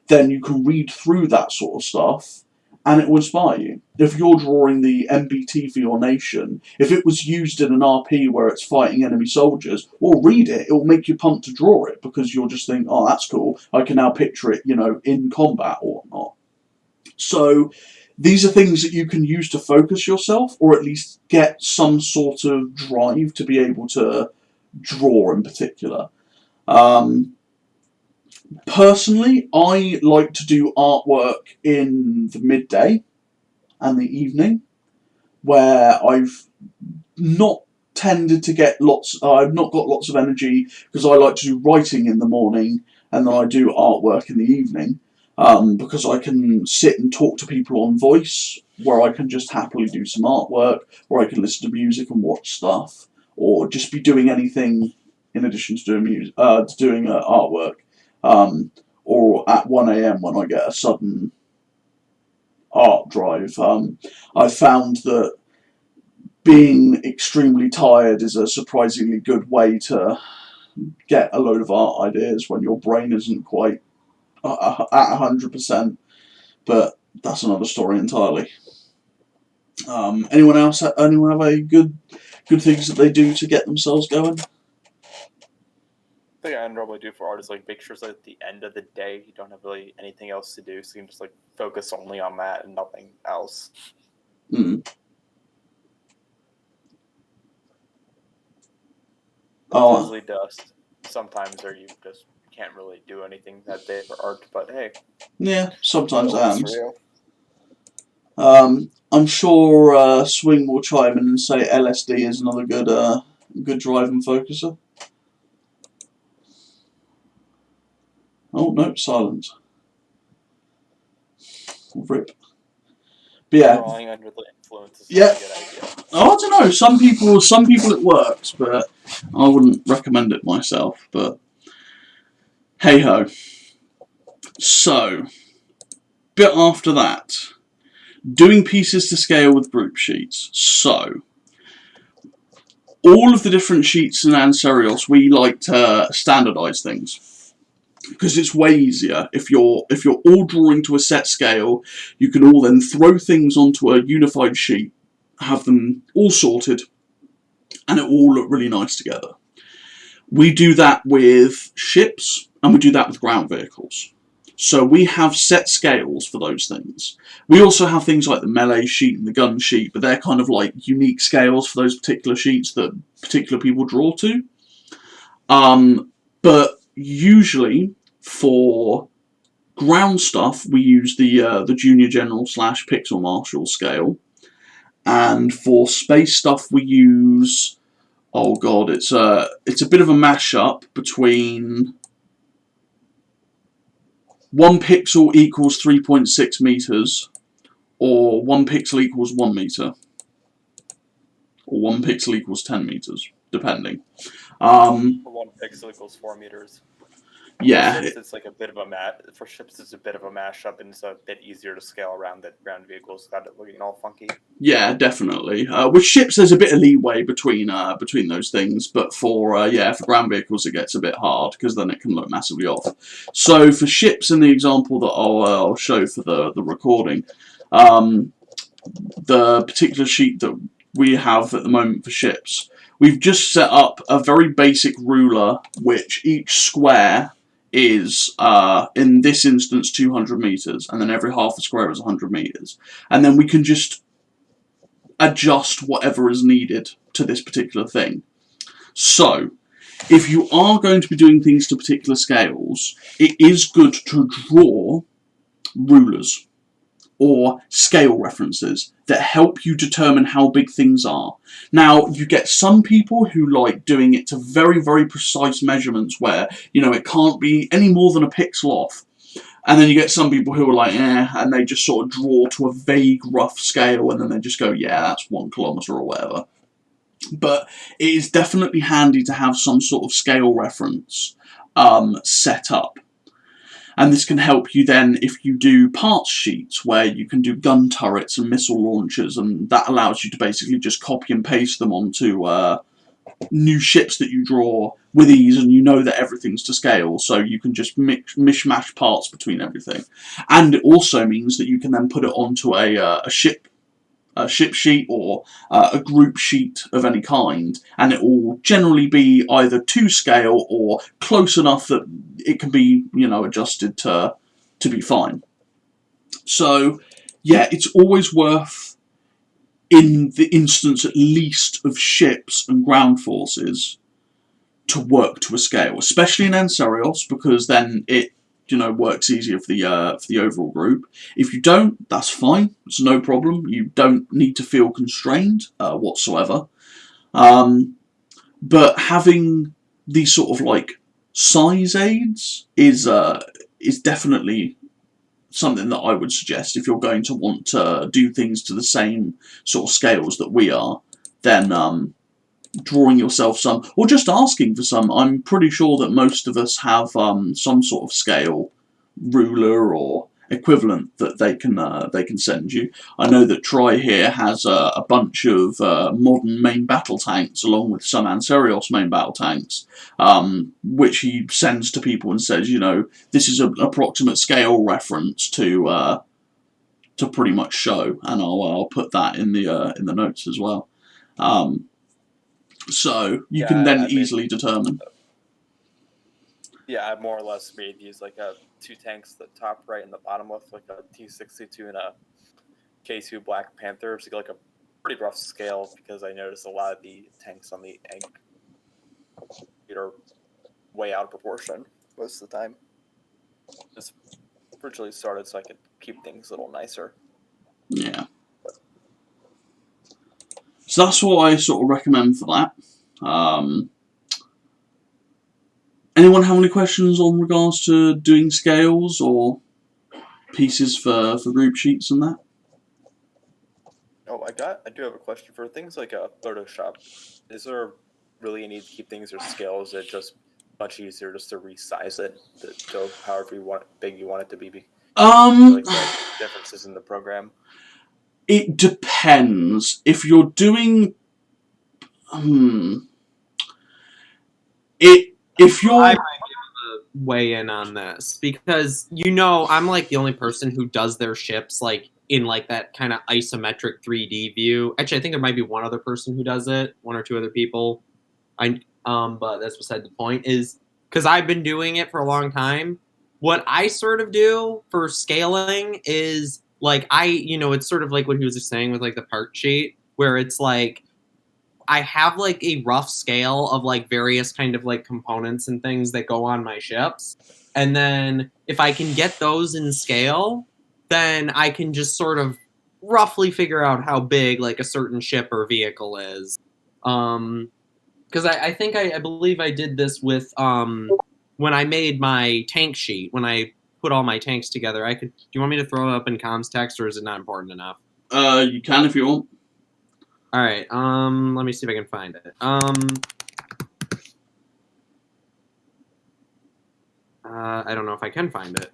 Speaker 1: then you can read through that sort of stuff and it will inspire you. If you're drawing the MBT for your nation, if it was used in an RP where it's fighting enemy soldiers, well, read it. It will make you pumped to draw it because you'll just think, oh, that's cool. I can now picture it, in combat or whatnot. So these are things that you can use to focus yourself, or at least get some sort of drive to be able to draw in particular. Personally, I like to do artwork in the midday and the evening, where I've not tended to get I've not got lots of energy, because I like to do writing in the morning and then I do artwork in the evening. Because I can sit and talk to people on voice, where I can just happily do some artwork, or I can listen to music and watch stuff, or just be doing anything in addition to doing artwork. Or at 1 a.m. when I get a sudden art drive. I found that being extremely tired is a surprisingly good way to get a load of art ideas when your brain isn't quite at 100%, but that's another story entirely. Anyone else? Anyone have a good things that they do to get themselves going?
Speaker 2: The thing I normally do for art is like make sure it's like at the end of the day you don't have really anything else to do, so you can just like focus only on that and nothing else. Mostly dust. Sometimes there you just can't really do anything that day for art, but hey.
Speaker 1: Yeah, sometimes it happens. I'm sure Swing will chime in and say LSD is another good drive and focuser. Oh no, silence. Rip. But yeah.
Speaker 2: Drawing under the influence is
Speaker 1: Yeah.
Speaker 2: not a good idea.
Speaker 1: Oh, I don't know. Some people it works, but I wouldn't recommend it myself. But hey ho. So, bit after that, doing pieces to scale with group sheets. So, all of the different sheets in Anserios, we like to standardise things because it's way easier. If you're all drawing to a set scale, you can all then throw things onto a unified sheet, have them all sorted, and it all look really nice together. We do that with ships, and we do that with ground vehicles. So we have set scales for those things. We also have things like the melee sheet and the gun sheet, but they're kind of like unique scales for those particular sheets that particular people draw to. But usually for ground stuff, we use the Junior General / Pixel Marshal scale, and for space stuff, we use. Oh god, it's a bit of a mashup between 1 pixel equals 3.6 meters, or 1 pixel equals 1 meter, or 1 pixel equals 10 meters, depending.
Speaker 2: 1 pixel equals 4 meters.
Speaker 1: Yeah.
Speaker 2: For ships, it's like a bit of a mashup, and it's a bit easier to scale around the ground vehicles without it looking all funky.
Speaker 1: Yeah, definitely. With ships, there's a bit of leeway between those things, but for ground vehicles, it gets a bit hard because then it can look massively off. So for ships, in the example that I'll show for the recording, the particular sheet that we have at the moment for ships, we've just set up a very basic ruler, which each square is, in this instance, 200 meters, and then every half a square is 100 meters. And then we can just adjust whatever is needed to this particular thing. So, if you are going to be doing things to particular scales, it is good to draw rulers or scale references that help you determine how big things are. Now, you get some people who like doing it to very, very precise measurements where, it can't be any more than a pixel off. And then you get some people who are like, and they just sort of draw to a vague, rough scale, and then they just go, yeah, that's 1 kilometer or whatever. But it is definitely handy to have some sort of scale reference set up. And this can help you then if you do parts sheets where you can do gun turrets and missile launchers, and that allows you to basically just copy and paste them onto new ships that you draw with ease, and you know that everything's to scale, so you can just mishmash parts between everything. And it also means that you can then put it onto a ship sheet or a group sheet of any kind, and it will generally be either to scale or close enough that it can be, adjusted to be fine. So, yeah, it's always worth, in the instance at least of ships and ground forces, to work to a scale, especially in Anserios, because then it works easier for the overall group. If you don't, that's fine. It's no problem. You don't need to feel constrained whatsoever. But having these sort of like size aids is definitely something that I would suggest if you're going to want to do things to the same sort of scales that we are. Then drawing yourself some, or just asking for some. I'm pretty sure that most of us have some sort of scale ruler or equivalent that they can send you. I know that Troy here has a bunch of modern main battle tanks, along with some Anserios main battle tanks, which he sends to people and says, this is an approximate scale reference to pretty much show, and I'll put that in the notes as well. So you can then easily determine.
Speaker 2: Yeah, I more or less made these like two tanks, the top right and the bottom left, like a T-62 and a K2 Black Panther. So like a pretty rough scale, because I noticed a lot of the tanks on the egg are way out of proportion most of the time. Just originally started so I could keep things a little nicer.
Speaker 1: Yeah. So that's what I sort of recommend for that. Anyone have any questions on regards to doing scales or pieces for group sheets and that?
Speaker 2: Oh, I do have a question for things like Photoshop. Is there really a need to keep things or scale? Is it just much easier just to resize it to however big you want it to be? Like the differences in the program.
Speaker 1: It depends. If you're doing, if you're,
Speaker 5: I might be able to weigh in on this because I'm like the only person who does their ships like in like that kind of isometric 3D view. Actually, I think there might be one other person who does it, one or two other people. But that's beside the point. Is because I've been doing it for a long time. What I sort of do for scaling is like it's sort of like what he was just saying with like the part sheet, where it's like I have like a rough scale of like various kind of like components and things that go on my ships. And then if I can get those in scale, then I can just sort of roughly figure out how big like a certain ship or vehicle is. Because I believe I did this with when I made my tank sheet, when I put all my tanks together. Do you want me to throw it up in comms text, or is it not important enough?
Speaker 1: you can if you want.
Speaker 5: All right. Let me see if I can find it. I don't know if I can find it.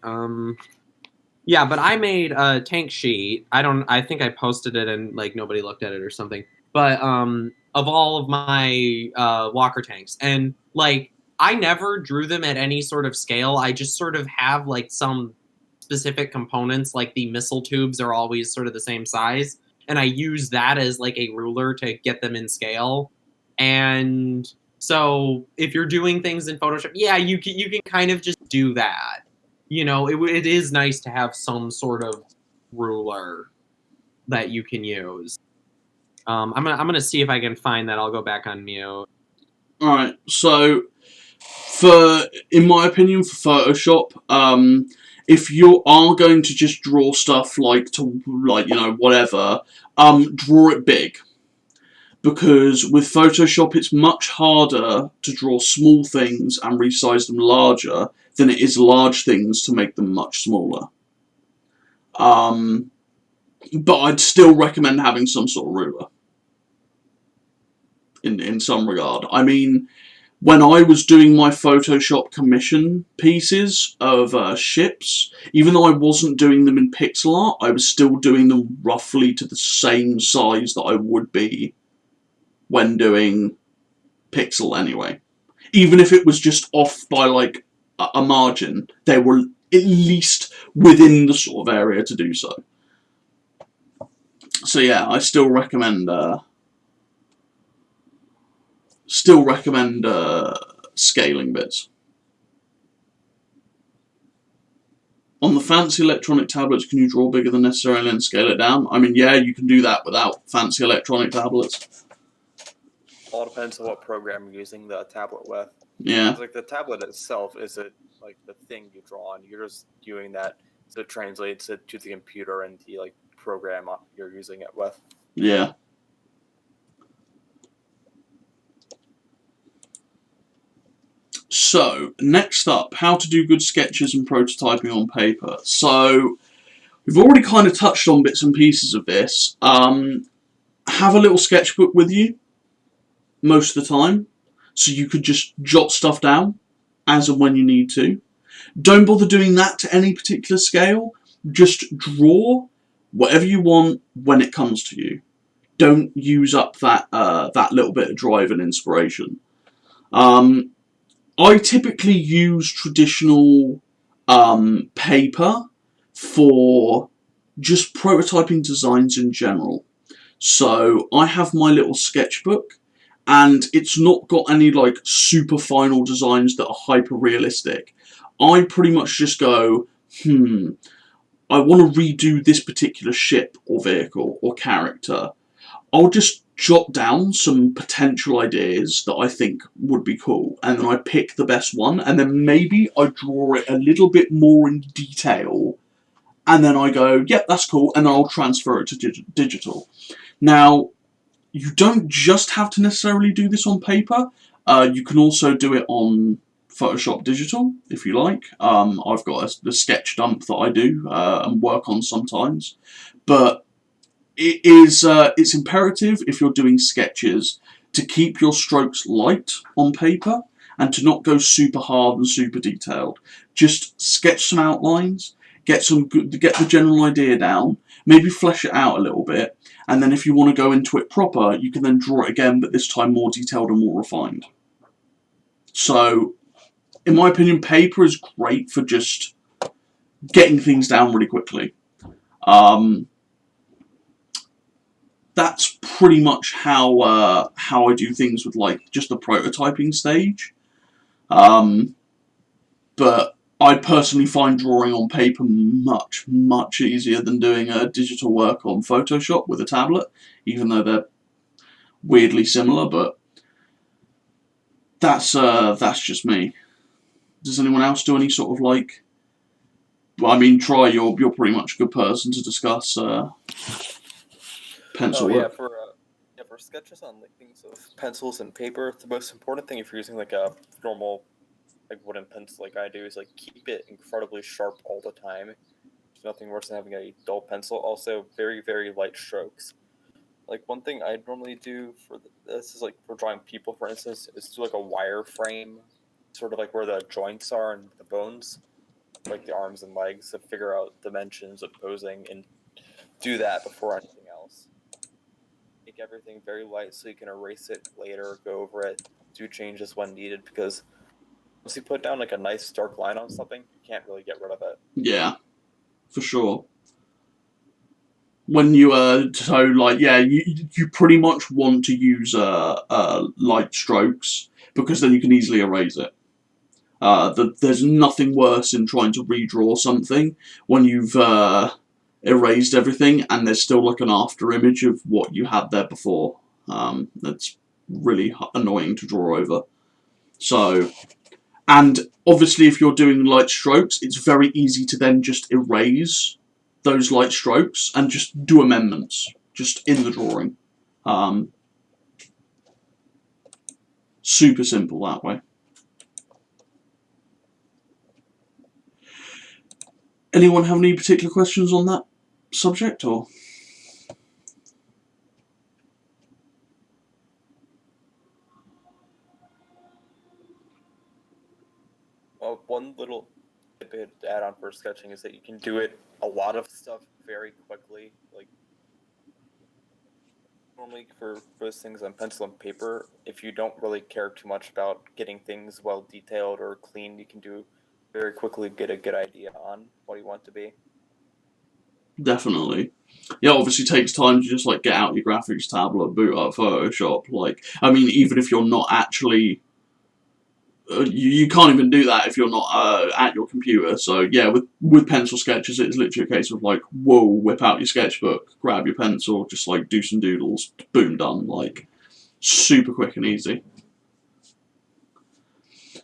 Speaker 5: Yeah, but I made a tank sheet. I think I posted it and like nobody looked at it or something. But of all of my walker tanks, and like I never drew them at any sort of scale. I just sort of have like some specific components, like the missile tubes are always sort of the same size. And I use that as like a ruler to get them in scale. And so if you're doing things in Photoshop, yeah, you can kind of just do that. It is nice to have some sort of ruler that you can use. I'm gonna see if I can find that. I'll go back on mute.
Speaker 1: All right. So, in my opinion, for Photoshop, if you are going to just draw stuff whatever, draw it big. Because with Photoshop, it's much harder to draw small things and resize them larger than it is large things to make them much smaller. But I'd still recommend having some sort of ruler. In some regard. I mean, when I was doing my Photoshop commission pieces of ships, even though I wasn't doing them in pixel art, I was still doing them roughly to the same size that I would be when doing pixel anyway. Even if it was just off by like a margin, they were at least within the sort of area to do so. So yeah, I still recommend scaling bits. On the fancy electronic tablets, can you draw bigger than necessarily and scale it down? I mean, yeah, you can do that without fancy electronic tablets.
Speaker 2: All depends on what program you're using the tablet with.
Speaker 1: Yeah.
Speaker 2: Like the tablet itself isn't like the thing you draw on. You're just doing that to translate it to the computer and the like program you're using it with.
Speaker 1: Yeah. So, next up, how to do good sketches and prototyping on paper. So, we've already kind of touched on bits and pieces of this. Have a little sketchbook with you most of the time, so you could just jot stuff down as and when you need to. Don't bother doing that to any particular scale. Just draw whatever you want when it comes to you. Don't use up that little bit of drive and inspiration. I typically use traditional paper for just prototyping designs in general. So I have my little sketchbook, and it's not got any like super final designs that are hyper realistic. I pretty much just go, I want to redo this particular ship or vehicle or character. I'll just jot down some potential ideas that I think would be cool, and then I pick the best one, and then maybe I draw it a little bit more in detail, and then I go, yep, that's cool, and then I'll transfer it to digital. Now, you don't just have to necessarily do this on paper. You can also do it on Photoshop Digital, if you like. I've got a sketch dump that I do and work on sometimes. But it's imperative if you're doing sketches to keep your strokes light on paper and to not go super hard and super detailed. Just sketch some outlines, get the general idea down, maybe flesh it out a little bit, and then if you want to go into it proper, you can then draw it again, but this time more detailed and more refined. So, in my opinion, paper is great for just getting things down really quickly. That's pretty much how I do things with like just the prototyping stage. But I personally find drawing on paper much easier than doing digital work on Photoshop with a tablet, even though they're weirdly similar. But that's just me. Does anyone else do any sort of like? Well, I mean, Troy, you're pretty much a good person to discuss pencil work.
Speaker 2: For sketches on like things of pencils and paper, the most important thing if you're using like a normal like wooden pencil like I do is like keep it incredibly sharp all the time. There's nothing worse than having a dull pencil. Also, very light strokes. Like one thing I normally do for this is like for drawing people, for instance, is do like a wireframe, sort of like where the joints are and the bones, like the arms and legs, to figure out dimensions of posing and do that before anything else. Make everything very light so you can erase it later, go over it, do changes when needed, because once you put down like a nice dark line on something, you can't really get rid of it.
Speaker 1: Yeah, for sure. When you you pretty much want to use light strokes because then you can easily erase it. There's nothing worse in trying to redraw something when you've erased everything and there's still like an after image of what you had there before. That's really annoying to draw over. So, and obviously if you're doing light strokes, it's very easy to then just erase those light strokes and just do amendments just in the drawing. Super simple that way. Anyone have any particular questions on that subject, or?
Speaker 2: Well, one little bit to add on for sketching is that you can do it a lot of stuff very quickly. Like normally for those things on pencil and paper, if you don't really care too much about getting things well detailed or clean, you can do very quickly get a good idea on what you want to be.
Speaker 1: Definitely. Yeah, obviously takes time to just like get out your graphics tablet, boot up Photoshop. Like, I mean, even if you're not actually, you can't even do that if you're not at your computer. So yeah, with pencil sketches, it's literally a case of like, whoa, whip out your sketchbook, grab your pencil, just like do some doodles, boom, done. Like, super quick and easy.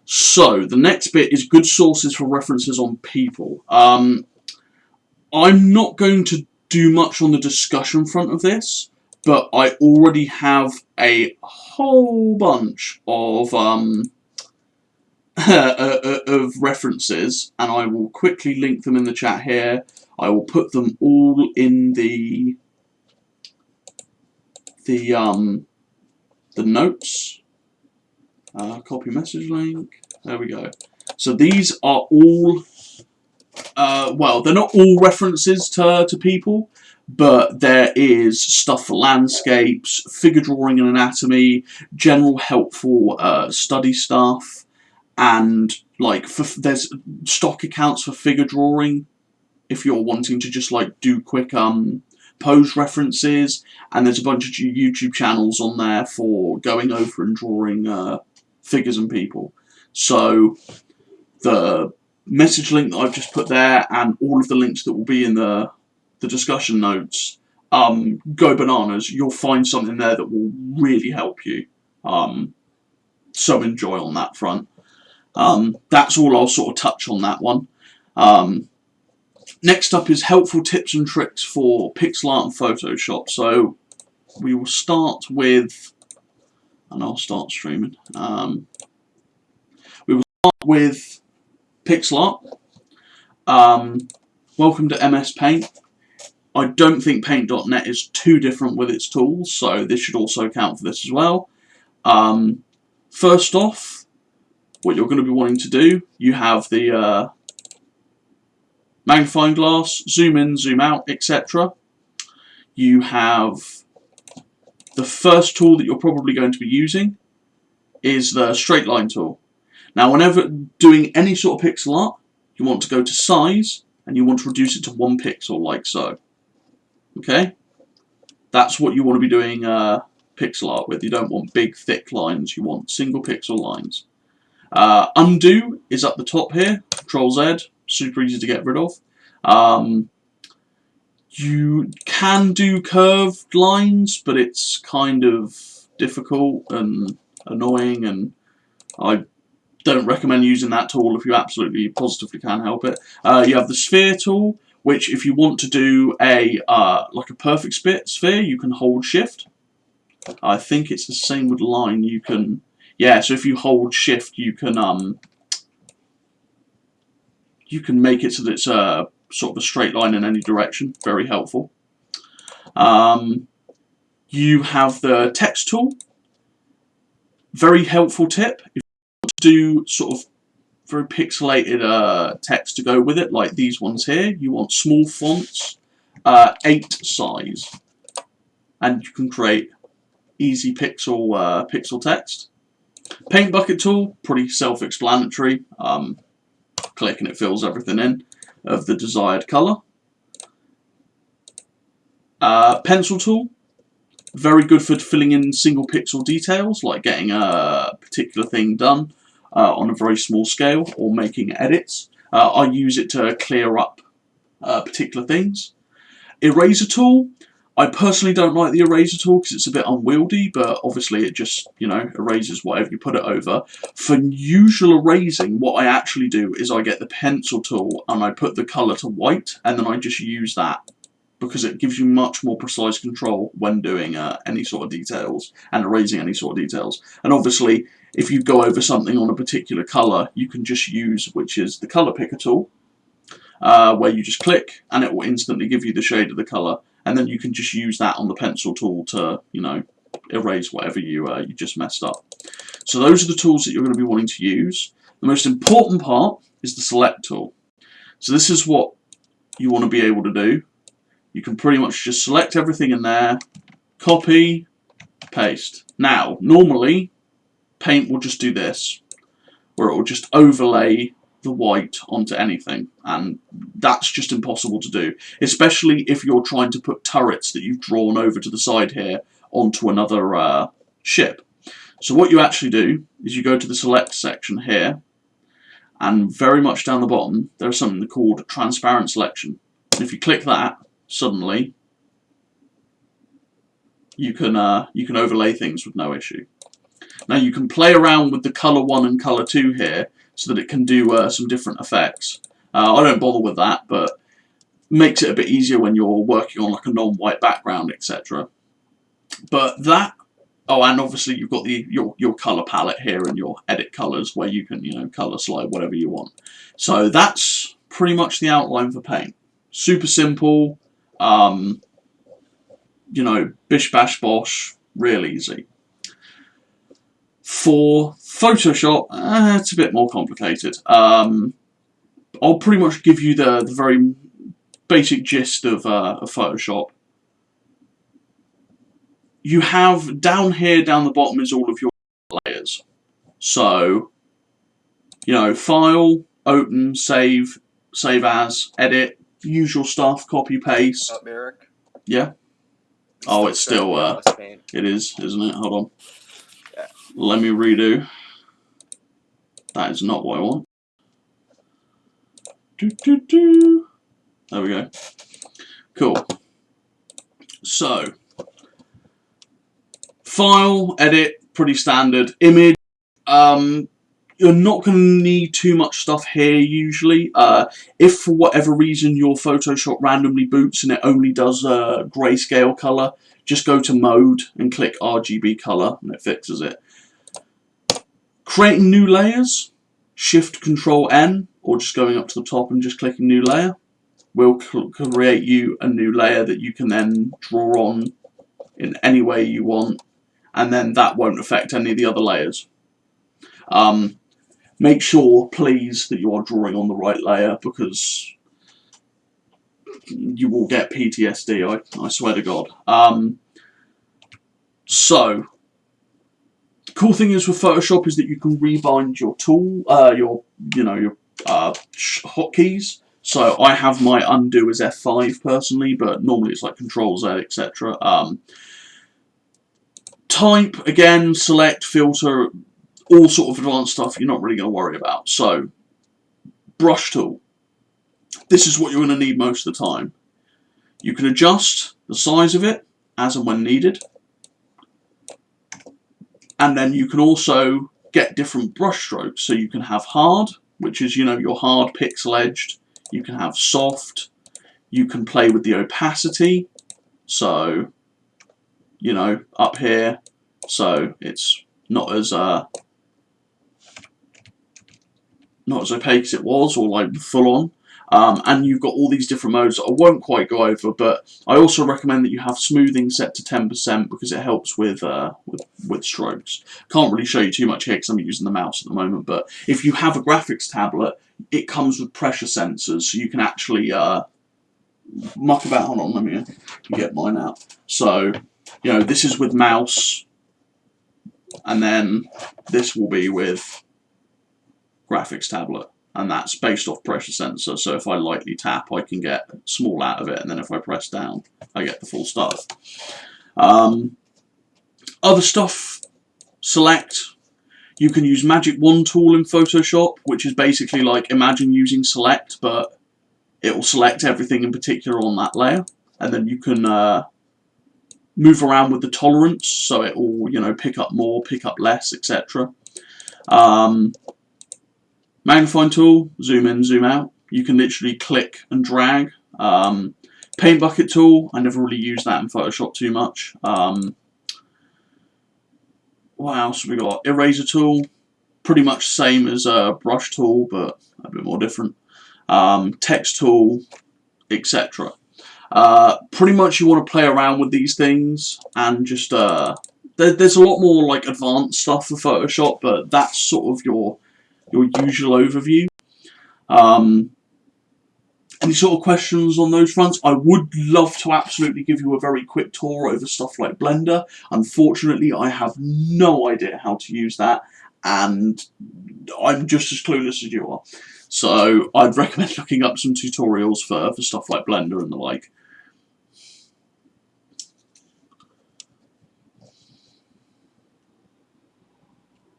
Speaker 1: So the next bit is good sources for references on people. I'm not going to do much on the discussion front of this, but I already have a whole bunch of references, and I will quickly link them in the chat here. I will put them all in the notes. Copy message link. There we go. So these are all. Well, they're not all references to people, but there is stuff for landscapes, figure drawing and anatomy, general helpful study stuff, and like there's stock accounts for figure drawing if you're wanting to just like do quick pose references, and there's a bunch of YouTube channels on there for going over and drawing figures and people. So the message link that I've just put there and all of the links that will be in the discussion notes, go bananas. You'll find something there that will really help you. So enjoy on that front. That's all I'll sort of touch on that one. Next up is helpful tips and tricks for pixel art and Photoshop. So we will start with, and I'll start streaming. We will start with pixel art. Welcome to MS Paint. I don't think Paint.net is too different with its tools, so this should also count for this as well. First off, what you're going to be wanting to do, you have the magnifying glass, zoom in, zoom out, etc. You have the first tool that you're probably going to be using is the straight line tool. Now, whenever doing any sort of pixel art, you want to go to size and you want to reduce it to 1 pixel, like so. Okay? That's what you want to be doing pixel art with. You don't want big, thick lines. You want single pixel lines. Undo is up the top here. Control Z. Super easy to get rid of. You can do curved lines, but it's kind of difficult and annoying, and I don't recommend using that tool if you absolutely positively can't help it. You have the sphere tool, which if you want to do a like a perfect sphere, you can hold shift. I think it's the same with line. You can, yeah. So if you hold shift, you can make it so that it's sort of a straight line in any direction. Very helpful. You have the text tool. Very helpful tip. If you want to do sort of very pixelated text to go with it, like these ones here, you want small fonts, 8 size, and you can create easy pixel text. Paint bucket tool, pretty self-explanatory. Click and it fills everything in of the desired color. Pencil tool, very good for filling in single pixel details, like getting a particular thing done on a very small scale or making edits. I use it to clear up particular things. Eraser tool, I personally don't like the eraser tool because it's a bit unwieldy, but obviously it just, you know, erases whatever you put it over. For usual erasing, what I actually do is I get the pencil tool and I put the colour to white, and then I just use that because it gives you much more precise control when doing any sort of details and erasing any sort of details. And obviously, if you go over something on a particular colour, you can just use, which is the colour picker tool, where you just click and it will instantly give you the shade of the colour. And then you can just use that on the pencil tool to, you know, erase whatever you just messed up. So those are the tools that you're going to be wanting to use. The most important part is the select tool. So this is what you want to be able to do. You can pretty much just select everything in there, copy, paste. Now, normally, Paint will just do this, where it will just overlay the white onto anything, and that's just impossible to do, especially if you're trying to put turrets that you've drawn over to the side here onto another ship. So what you actually do is you go to the select section here, and very much down the bottom there's something called transparent selection. And if you click that, suddenly you can overlay things with no issue. Now you can play around with the color 1 and color 2 here so that it can do some different effects. I don't bother with that, but makes it a bit easier when you're working on like a non-white background, etc. But that, oh, and obviously you've got your color palette here and your edit colors where you can, you know, color slide whatever you want. So that's pretty much the outline for Paint. Super simple, you know, bish bash bosh, real easy. For Photoshop, it's a bit more complicated. I'll pretty much give you the very basic gist of Photoshop. You have down here, down the bottom, is all of your layers. So, you know, File, Open, Save, Save As, Edit, usual stuff, copy, paste.
Speaker 2: Eric?
Speaker 1: Yeah? Oh, it's still,
Speaker 2: Paint.
Speaker 1: it is, isn't it? Hold on.
Speaker 2: Yeah.
Speaker 1: Let me redo. That is not what I want. There we go. Cool. So, File, Edit, pretty standard. Image, you're not going to need too much stuff here usually. If for whatever reason your Photoshop randomly boots and it only does grayscale color, just go to Mode and click RGB color and it fixes it. Creating new layers, Shift Control N, or just going up to the top and just clicking New Layer. will create you a new layer that you can then draw on in any way you want, and then that won't affect any of the other layers. Make sure, please, that you are drawing on the right layer, because you will get PTSD, I swear to God. So, the cool thing is with Photoshop is that you can rebind your tool, your hotkeys. So I have my undo as F5 personally, but normally it's like Control Z, etc. Type, again, select, filter, all sort of advanced stuff you're not really going to worry about. So, brush tool. This is what you're going to need most of the time. You can adjust the size of it as and when needed. And then you can also get different brush strokes. So you can have hard, which is, your hard pixel edged. You can have soft. You can play with the opacity. So, up here. So it's not as opaque as it was, or like full on. And you've got all these different modes that I won't quite go over, but I also recommend that you have smoothing set to 10% because it helps with strokes. Can't really show you too much here because I'm using the mouse at the moment, but if you have a graphics tablet, it comes with pressure sensors, so you can actually muck about. Hold on, let me get mine out. So, this is with mouse, and then this will be with graphics tablet. And that's based off pressure sensor, so if I lightly tap, I can get small out of it, and then if I press down, I get the full stuff. Other stuff, select. You can use Magic Wand tool in Photoshop, which is basically like, imagine using select, but it will select everything in particular on that layer, and then you can move around with the tolerance, so it will, pick up more, pick up less, etc. Magnifying tool, zoom in, zoom out. You can literally click and drag. Paint bucket tool, I never really use that in Photoshop too much. What else have we got? Eraser tool, pretty much same as a brush tool, but a bit more different. Text tool, etc. Pretty much you want to play around with these things and just there's a lot more like advanced stuff for Photoshop, but that's sort of your usual overview. Any sort of questions on those fronts? I would love to absolutely give you a very quick tour over stuff like Blender. Unfortunately, I have no idea how to use that, and I'm just as clueless as you are. So I'd recommend looking up some tutorials for stuff like Blender and the like.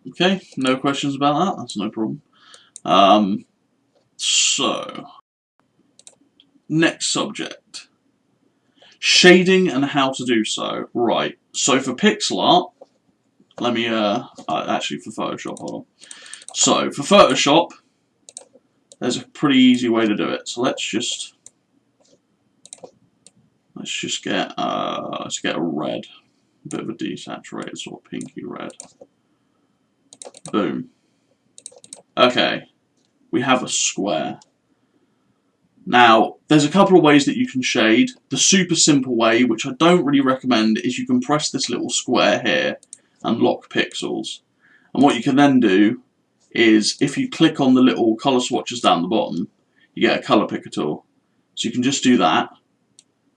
Speaker 1: Okay, no questions about that, that's no problem. So, next subject. Shading and how to do so. Right, so for pixel art, let me, actually for Photoshop, hold on. So, for Photoshop, there's a pretty easy way to do it. So let's just get a red, a bit of a desaturated sort of pinky red. Boom. Okay, we have a square. Now, there's a couple of ways that you can shade. The super simple way, which I don't really recommend, is you can press this little square here and lock pixels. And what you can then do is, if you click on the little colour swatches down the bottom, you get a colour picker tool. So you can just do that,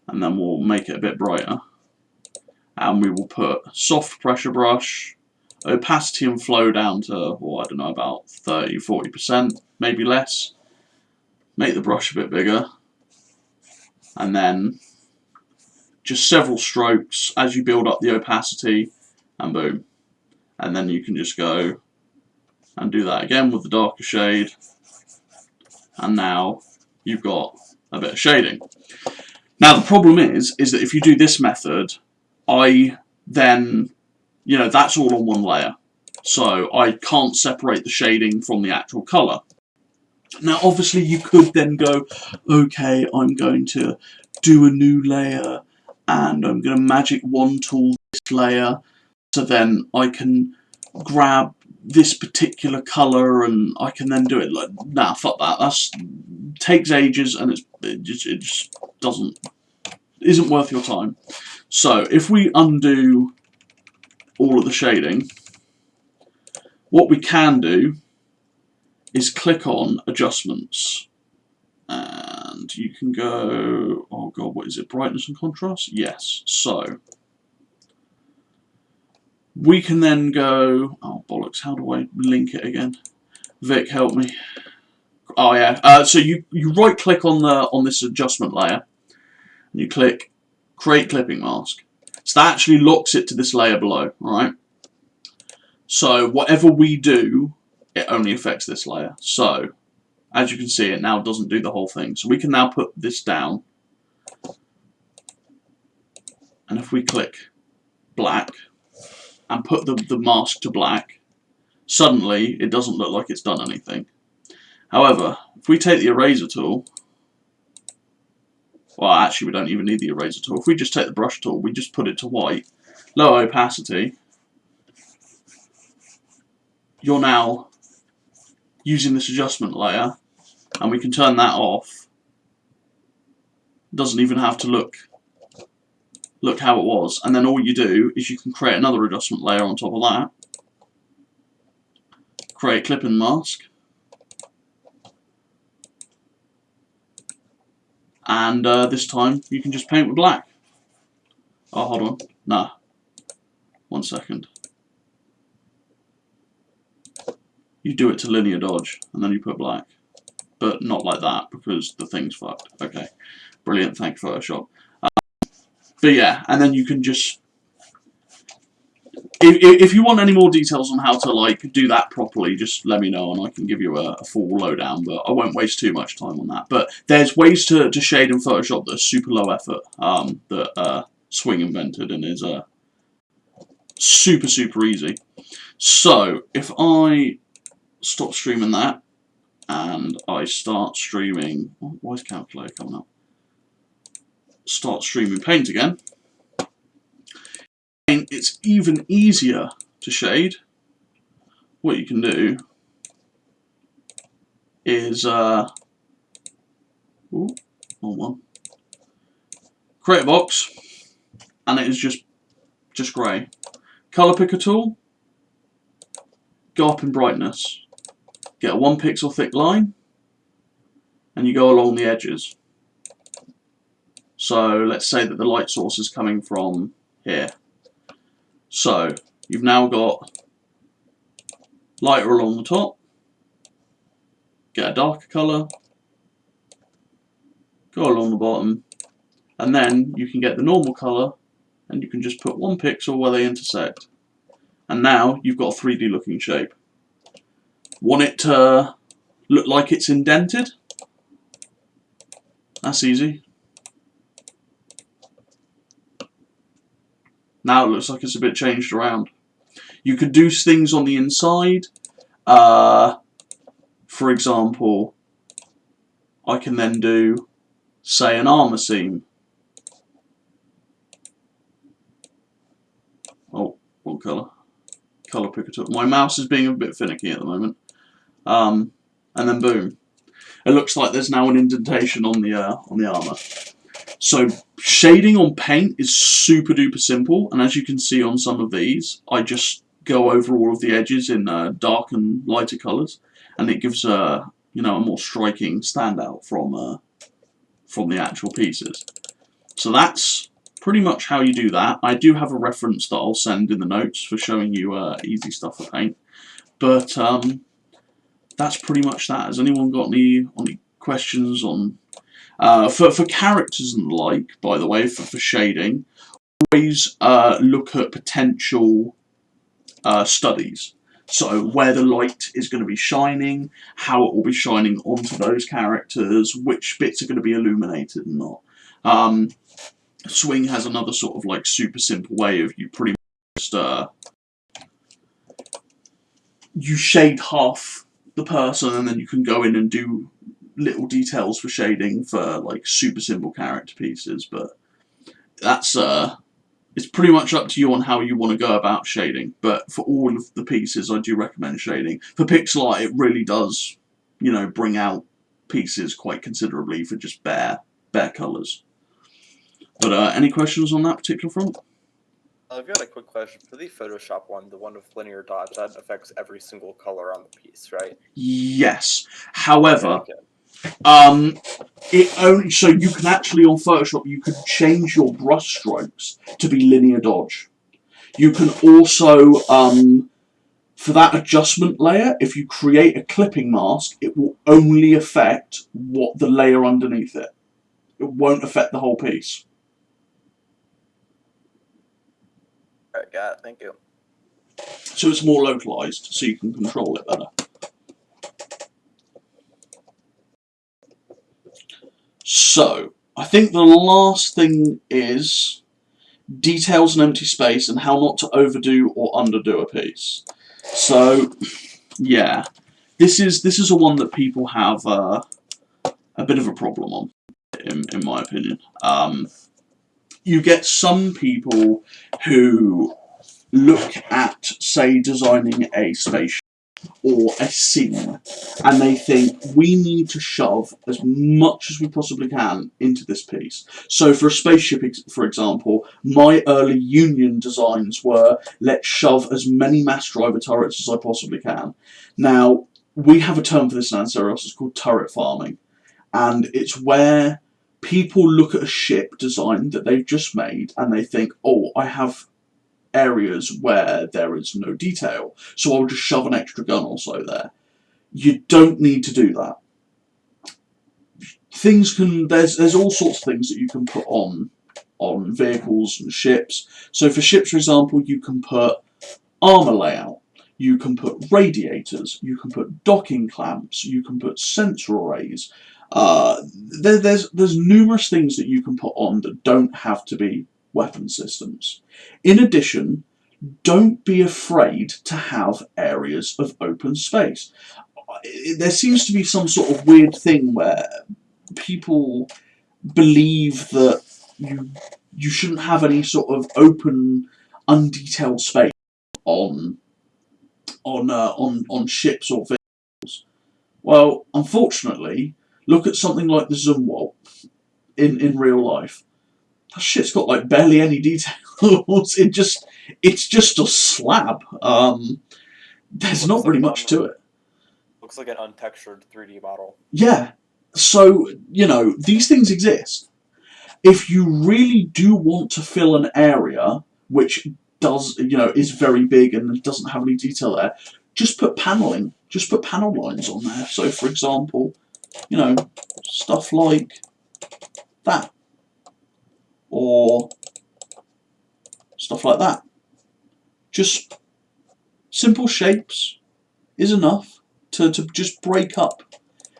Speaker 1: and then we'll make it a bit brighter. And we will put soft pressure brush, opacity and flow down to, well, I don't know, about 30–40%, maybe less. Make the brush a bit bigger, and then just several strokes as you build up the opacity, and boom. And then you can just go and do that again with the darker shade, and now you've got a bit of shading. Now the problem is that if you do this method, that's all on one layer, so I can't separate the shading from the actual colour. Now obviously you could then go, okay, I'm going to do a new layer and I'm going to Magic Wand tool this layer, so then I can grab this particular colour, and I can then do it like, nah, fuck that. That's takes ages, and it just isn't worth your time. So if we undo all of the shading, what we can do is click on adjustments, and you can go, oh god, what is it, brightness and contrast? Yes. So we can then go, oh bollocks, how do I link it again? Vic, help me. Oh yeah, so you right click on this adjustment layer, and you click create clipping mask. So that actually locks it to this layer below, alright? So whatever we do, it only affects this layer. So as you can see, it now doesn't do the whole thing. So we can now put this down, and if we click black and put the mask to black, suddenly it doesn't look like it's done anything. However, if we take the eraser tool, well actually we don't even need the eraser tool, if we just take the brush tool, we just put it to white, low opacity, you're now using this adjustment layer, and we can turn that off. Doesn't even have to look how it was, and then all you do is you can create another adjustment layer on top of that, create clipping mask, and this time you can just paint with black. Oh, hold on, nah, 1 second. You do it to linear dodge, and then you put black, but not like that because the thing's fucked. Okay, brilliant, thank you Photoshop. But yeah, and then you can just, if you want any more details on how to like do that properly, just let me know and I can give you a full lowdown, but I won't waste too much time on that. But there's ways to shade in Photoshop that are super low effort, that Swing invented, and is super easy. So if I stop streaming that and I start streaming, why is Calculator coming up? Start streaming Paint again. It's even easier to shade. What you can do is hold on. Create a box, and it is just grey. Color picker tool. Go up in brightness. Get a 1 pixel thick line, and you go along the edges. So let's say that the light source is coming from here. So you've now got lighter along the top, get a darker colour, go along the bottom, and then you can get the normal colour, and you can just put 1 pixel where they intersect. And now you've got a 3D looking shape. Want it to look like it's indented? That's easy. Now it looks like it's a bit changed around. You could do things on the inside. For example, I can then do, say, an armor seam. Oh, what colour? Colour picker tool. My mouse is being a bit finicky at the moment. And then boom. It looks like there's now an indentation on the armor. So shading on paint is super duper simple, and as you can see on some of these, I just go over all of the edges in dark and lighter colours, and it gives a more striking standout from the actual pieces. So that's pretty much how you do that. I do have a reference that I'll send in the notes for showing you easy stuff for paint, but that's pretty much that. Has anyone got any questions on? For characters and the like, by the way, for shading, always look at potential studies. So where the light is going to be shining, how it will be shining onto those characters, which bits are going to be illuminated and not. Swing has another sort of like super simple way of you pretty much just you shade half the person, and then you can go in and do little details for shading for like super simple character pieces. But that's It's pretty much up to you on how you want to go about shading, but for all of the pieces, I do recommend shading. For pixel art, it really does, you know, bring out pieces quite considerably for just bare colours. But any questions on that particular front?
Speaker 2: I've got a quick question. For the Photoshop one, the one with linear dots, that affects every single color on the piece, right?
Speaker 1: Yes. However,
Speaker 2: Okay.
Speaker 1: it only so you can actually on Photoshop you can change your brush strokes to be linear dodge. You can also for that adjustment layer, if you create a clipping mask, it will only affect what the layer underneath it. It won't affect the whole piece.
Speaker 2: Alright, got it. Thank you.
Speaker 1: So it's more localized, so you can control it better. So, I think the last thing is details and empty space and how not to overdo or underdo a piece. So, yeah, this is a one that people have a bit of a problem on, in my opinion. You get some people who look at, say, designing a spaceship or a scene, and they think we need to shove as much as we possibly can into this piece. So for a spaceship, for example, my early Union designs were, let's shove as many mass driver turrets as I possibly can. Now, we have a term for this in Anseros, it's called turret farming, and it's where people look at a ship design that they've just made and they think, oh, I have areas where there is no detail, so I'll just shove an extra gun or so there. You don't need to do that. There's all sorts of things that you can put on vehicles and ships. So for ships, for example, you can put armor layout, you can put radiators, you can put docking clamps, you can put sensor arrays. There's numerous things that you can put on that don't have to be weapon systems. In addition, don't be afraid to have areas of open space. There seems to be some sort of weird thing where people believe that you shouldn't have any sort of open, undetailed space on ships or vehicles. Well, unfortunately, look at something like the Zumwalt in real life. That shit's got like barely any details. It's just a slab. There's not really much to it.
Speaker 2: Looks like an untextured 3D model.
Speaker 1: Yeah. So, you know, these things exist. If you really do want to fill an area which does, you know, is very big and doesn't have any detail there, just put paneling. Just put panel lines on there. So, for example, you know, stuff like that. Or stuff like that. Just simple shapes is enough to just break up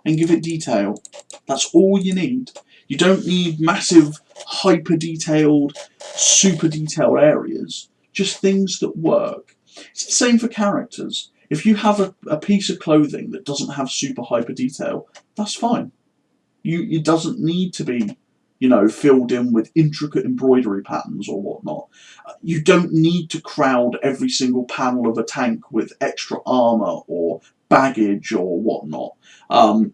Speaker 1: and give it detail. That's all you need. You don't need massive, hyper-detailed, super-detailed areas. Just things that work. It's the same for characters. If you have a piece of clothing that doesn't have super hyper detail, that's fine. It doesn't need to be, you know, filled in with intricate embroidery patterns or whatnot. You don't need to crowd every single panel of a tank with extra armour or baggage or whatnot.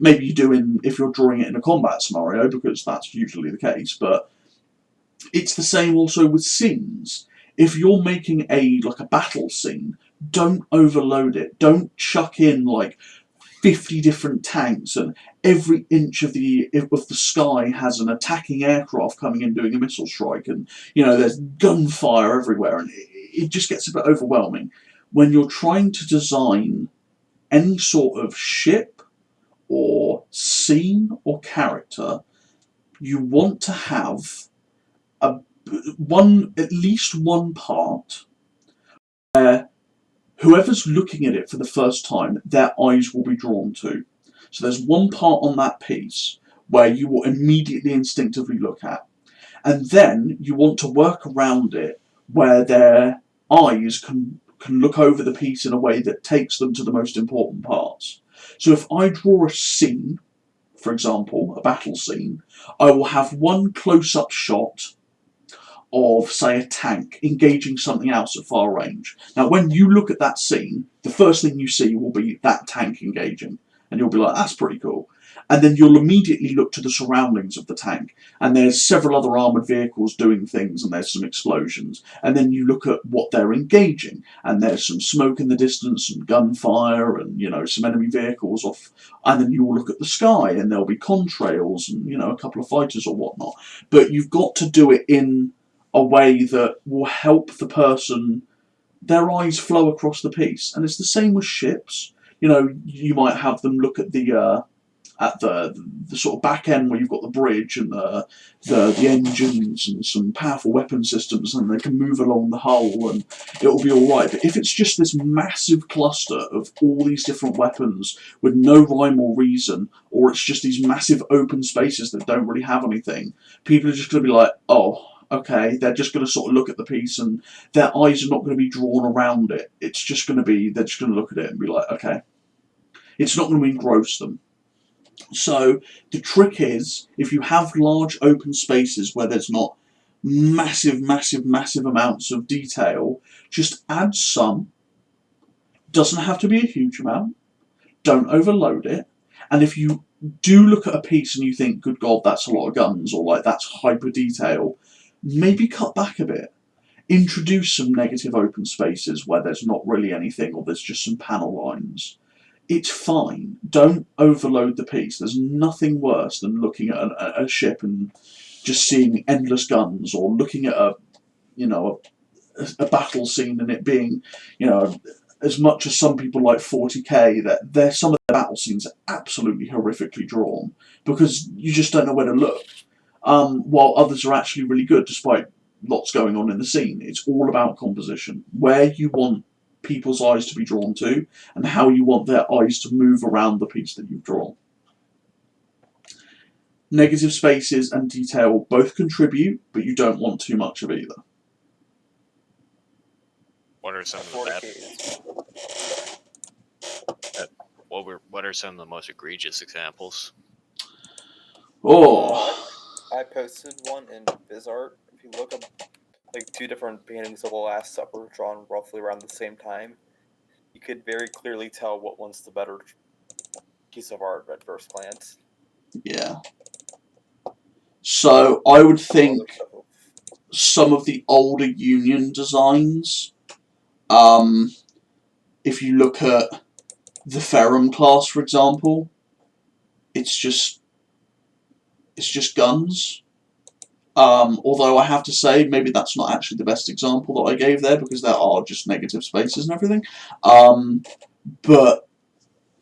Speaker 1: Maybe you do if you're drawing it in a combat scenario, because that's usually the case, but it's the same also with scenes. If you're making a battle scene, don't overload it. Don't chuck in like 50 different tanks and every inch of the sky has an attacking aircraft coming in doing a missile strike, and you know there's gunfire everywhere, and it just gets a bit overwhelming. When you're trying to design any sort of ship or scene or character, you want to have at least one part where whoever's looking at it for the first time, their eyes will be drawn to. So there's one part on that piece where you will immediately instinctively look at. And then you want to work around it where their eyes can look over the piece in a way that takes them to the most important parts. So if I draw a scene, for example, a battle scene, I will have one close-up shot of, say, a tank engaging something else at far range. Now, when you look at that scene, the first thing you see will be that tank engaging, and you'll be like, that's pretty cool. And then you'll immediately look to the surroundings of the tank, and there's several other armoured vehicles doing things, and there's some explosions. And then you look at what they're engaging, and there's some smoke in the distance, and gunfire, and, you know, some enemy vehicles off. And then you will look at the sky, and there'll be contrails, and, you know, a couple of fighters or whatnot. But you've got to do it in a way that will help the person, their eyes flow across the piece. And it's the same with ships. You know, you might have them look at the sort of back end where you've got the bridge and the engines and some powerful weapon systems, and they can move along the hull and it'll be all right. But if it's just this massive cluster of all these different weapons with no rhyme or reason, or it's just these massive open spaces that don't really have anything, people are just going to be like, oh, okay, they're just going to sort of look at the piece and their eyes are not going to be drawn around it. It's just going to be, they're just going to look at it and be like, okay. It's not going to engross them. So the trick is, if you have large open spaces where there's not massive amounts of detail, just add some. Doesn't have to be a huge amount. Don't overload it. And if you do look at a piece and you think, good God, that's a lot of guns, or like that's hyper detail, maybe cut back a bit. Introduce some negative open spaces where there's not really anything, or there's just some panel lines. It's fine. Don't overload the piece. There's nothing worse than looking at a ship and just seeing endless guns, or looking at a battle scene and it being, you know, as much as some people like 40k, that some of the battle scenes are absolutely horrifically drawn because you just don't know where to look. While others are actually really good, despite lots going on in the scene. It's all about composition. Where you want people's eyes to be drawn to, and how you want their eyes to move around the piece that you've drawn. Negative spaces and detail both contribute, but you don't want too much of either.
Speaker 6: What are some of what are some of the most egregious examples?
Speaker 1: Oh,
Speaker 2: I posted one in BizArt. If you look up like two different paintings of the Last Supper drawn roughly around the same time, you could very clearly tell what one's the better piece of art at first glance.
Speaker 1: yeah. So I would think some of the older Union designs, if you look at the Ferrum class, for example, it's just guns. Although I have to say, maybe that's not actually the best example that I gave there, because there are just negative spaces and everything. But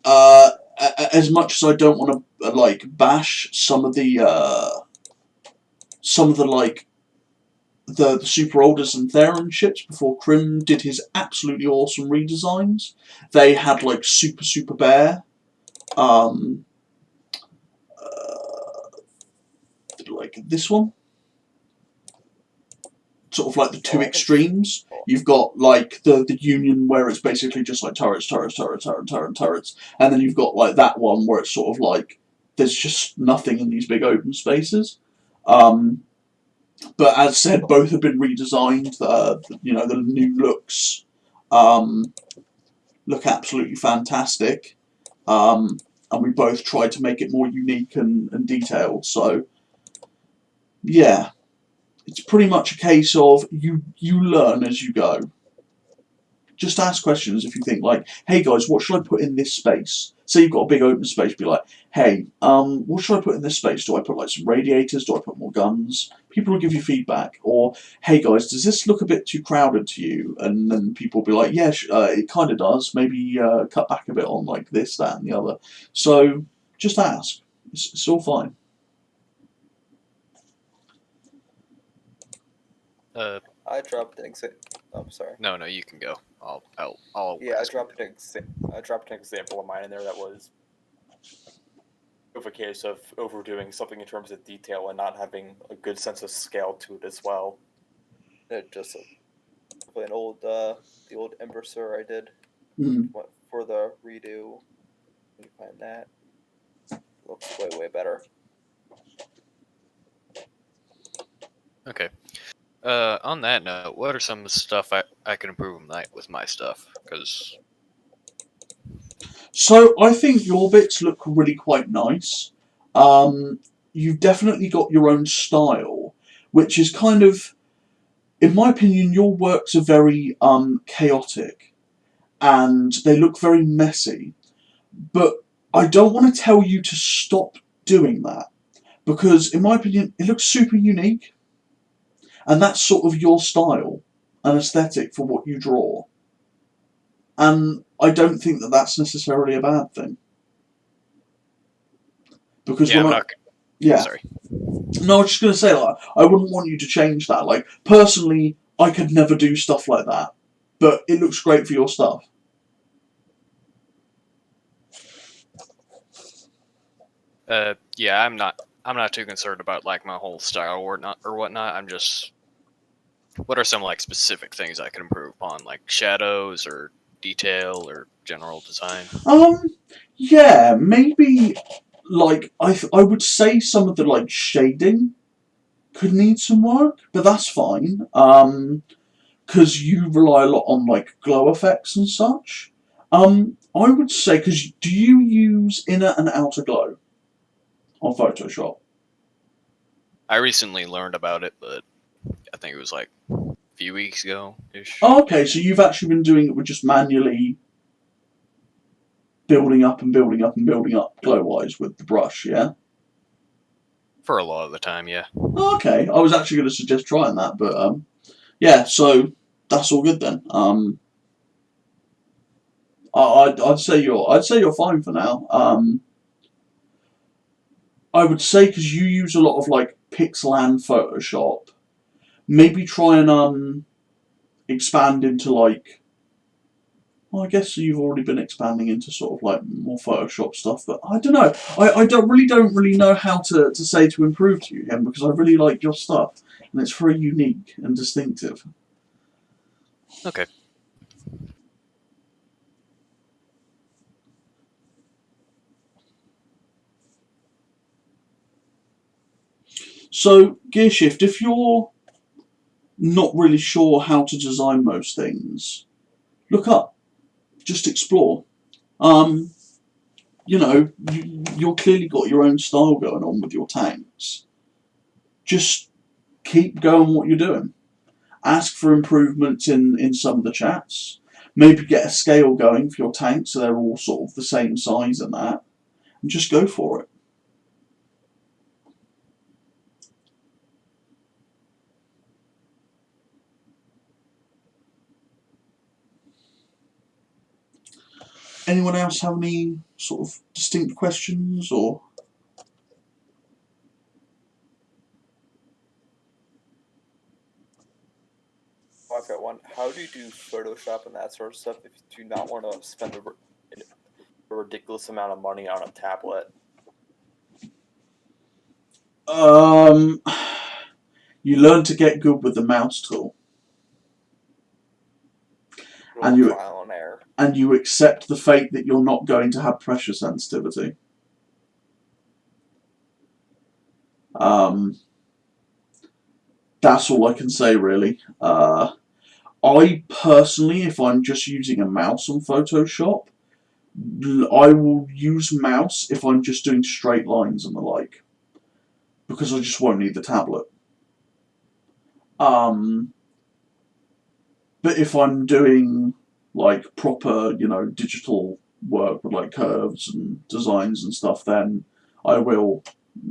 Speaker 1: as much as I don't want to like bash some of the like the Super Alders and Theron ships before Krim did his absolutely awesome redesigns, they had like super bare. Like this one. Sort of like the two extremes. You've got like the Union where it's basically just like turrets, and then you've got like that one where it's sort of like there's just nothing in these big open spaces. But as said, both have been redesigned. The new looks look absolutely fantastic, and we both tried to make it more unique and detailed. So yeah. It's pretty much a case of you learn as you go. Just ask questions if you think like, hey guys, what should I put in this space? Say you've got a big open space, be like, hey, what should I put in this space? Do I put like some radiators? Do I put more guns? People will give you feedback. Or, hey guys, does this look a bit too crowded to you? And then people will be like, yeah, it kind of does. Maybe cut back a bit on like this, that, and the other. So just ask. It's all fine.
Speaker 2: I dropped an example. I'm sorry.
Speaker 6: No, you can go. I'll
Speaker 2: I dropped an example of mine in there that was of a case of overdoing something in terms of detail and not having a good sense of scale to it as well. It just the old Embracer I did for the redo. Can you find that? Looks way better.
Speaker 6: Okay. On that note, what are some of the stuff I can improve with my stuff? Because
Speaker 1: So I think your bits look really quite nice. You've definitely got your own style, which is kind of, in my opinion, your works are very chaotic and they look very messy. But I don't want to tell you to stop doing that because, in my opinion, it looks super unique, and that's sort of your style and aesthetic for what you draw. And I don't think that that's necessarily a bad thing because
Speaker 6: yeah,
Speaker 1: when
Speaker 6: I'm
Speaker 1: I,
Speaker 6: not.
Speaker 1: yeah,
Speaker 6: Sorry.
Speaker 1: no, I was just going to say, like, I wouldn't want you to change that. Like, personally, I could never do stuff like that, but it looks great for your stuff.
Speaker 6: Yeah, I'm not. I'm not too concerned about like my whole style or whatnot. I'm just. What are some like specific things I can improve upon, like shadows or detail or general design?
Speaker 1: Um, yeah, maybe, like, I would say some of the, like, shading could need some work, but that's fine. Because you rely a lot on, like, glow effects and such. I would say, because do you use inner and outer glow on Photoshop?
Speaker 6: I recently learned about it, but I think it was like a few weeks ago ish.
Speaker 1: Oh, okay, so you've actually been doing it with just manually building up and building up and building up glow-wise with the brush, yeah?
Speaker 6: For a lot of the time, yeah.
Speaker 1: Oh, okay, I was actually going to suggest trying that, but yeah, so that's all good then. I'd say you're fine for now. I would say because you use a lot of like pixel and Photoshop, maybe try and expand into like. Well, I guess you've already been expanding into sort of like more Photoshop stuff, but I don't know. I don't really know how to say to improve to you again because I really like your stuff and it's very unique and distinctive.
Speaker 6: Okay.
Speaker 1: So, Gearshift, if you're not really sure how to design most things, look up, just explore. Um, you're clearly got your own style going on with your tanks. Just keep going what you're doing. Ask for improvements in some of the chats. Maybe get a scale going for your tanks so they're all sort of the same size and that. And just go for it. Anyone else have any sort of distinct questions or?
Speaker 2: I've got one. How do you do Photoshop and that sort of stuff if you do not want to spend a ridiculous amount of money on a tablet?
Speaker 1: You learn to get good with the mouse tool. And you
Speaker 2: trial and error.
Speaker 1: And you accept the fate that you're not going to have pressure sensitivity. That's all I can say, really. I personally, if I'm just using a mouse on Photoshop, I will use mouse if I'm just doing straight lines and the like, because I just won't need the tablet. But if I'm doing like proper, digital work with like curves and designs and stuff, then I will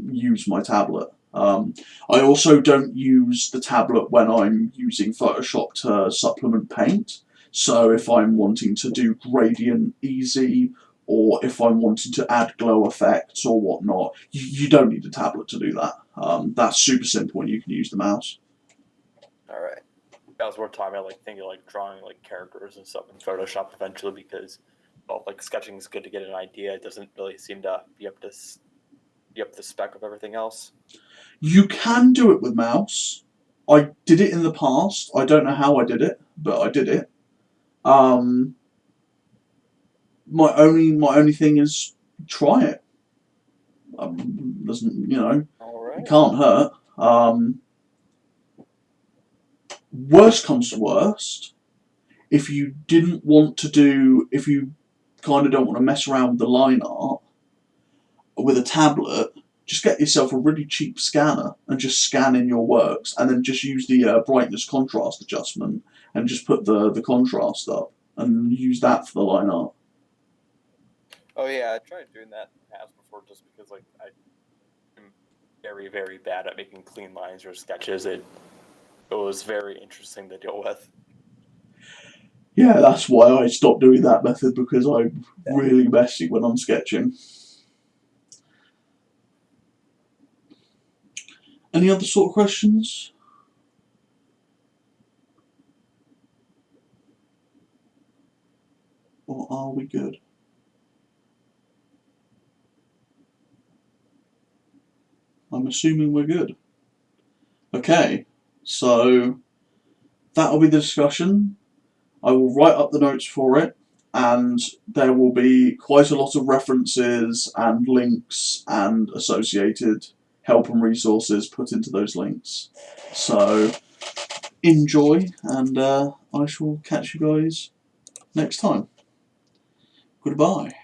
Speaker 1: use my tablet. I also don't use the tablet when I'm using Photoshop to supplement paint. So if I'm wanting to do gradient easy, or if I'm wanting to add glow effects or whatnot, you don't need a tablet to do that. That's super simple and you can use the mouse.
Speaker 2: Alright. That was worth talking about, like thinking like drawing like characters and stuff in Photoshop eventually because like sketching is good to get an idea. It doesn't really seem to be up to the spec of everything else.
Speaker 1: You can do it with mouse. I did it in the past. I don't know how I did it, but I did it. My only thing is try it. Doesn't
Speaker 2: Alright.
Speaker 1: it can't hurt. worst comes to worst, if you didn't want to do, if you kind of don't want to mess around with the line art with a tablet, just get yourself a really cheap scanner and just scan in your works, and then just use the brightness contrast adjustment and just put the contrast up and use that for the line art.
Speaker 2: Oh yeah, I tried doing that in the past before, just because like I'm very, very bad at making clean lines or sketches. It was very interesting to deal with.
Speaker 1: Yeah, that's why I stopped doing that method, because I'm really messy when I'm sketching. Any other sort of questions? Or are we good? I'm assuming we're good. Okay, so that'll be the discussion. I will write up the notes for it, and there will be quite a lot of references and links and associated help and resources put into those links. So enjoy, and I shall catch you guys next time. Goodbye.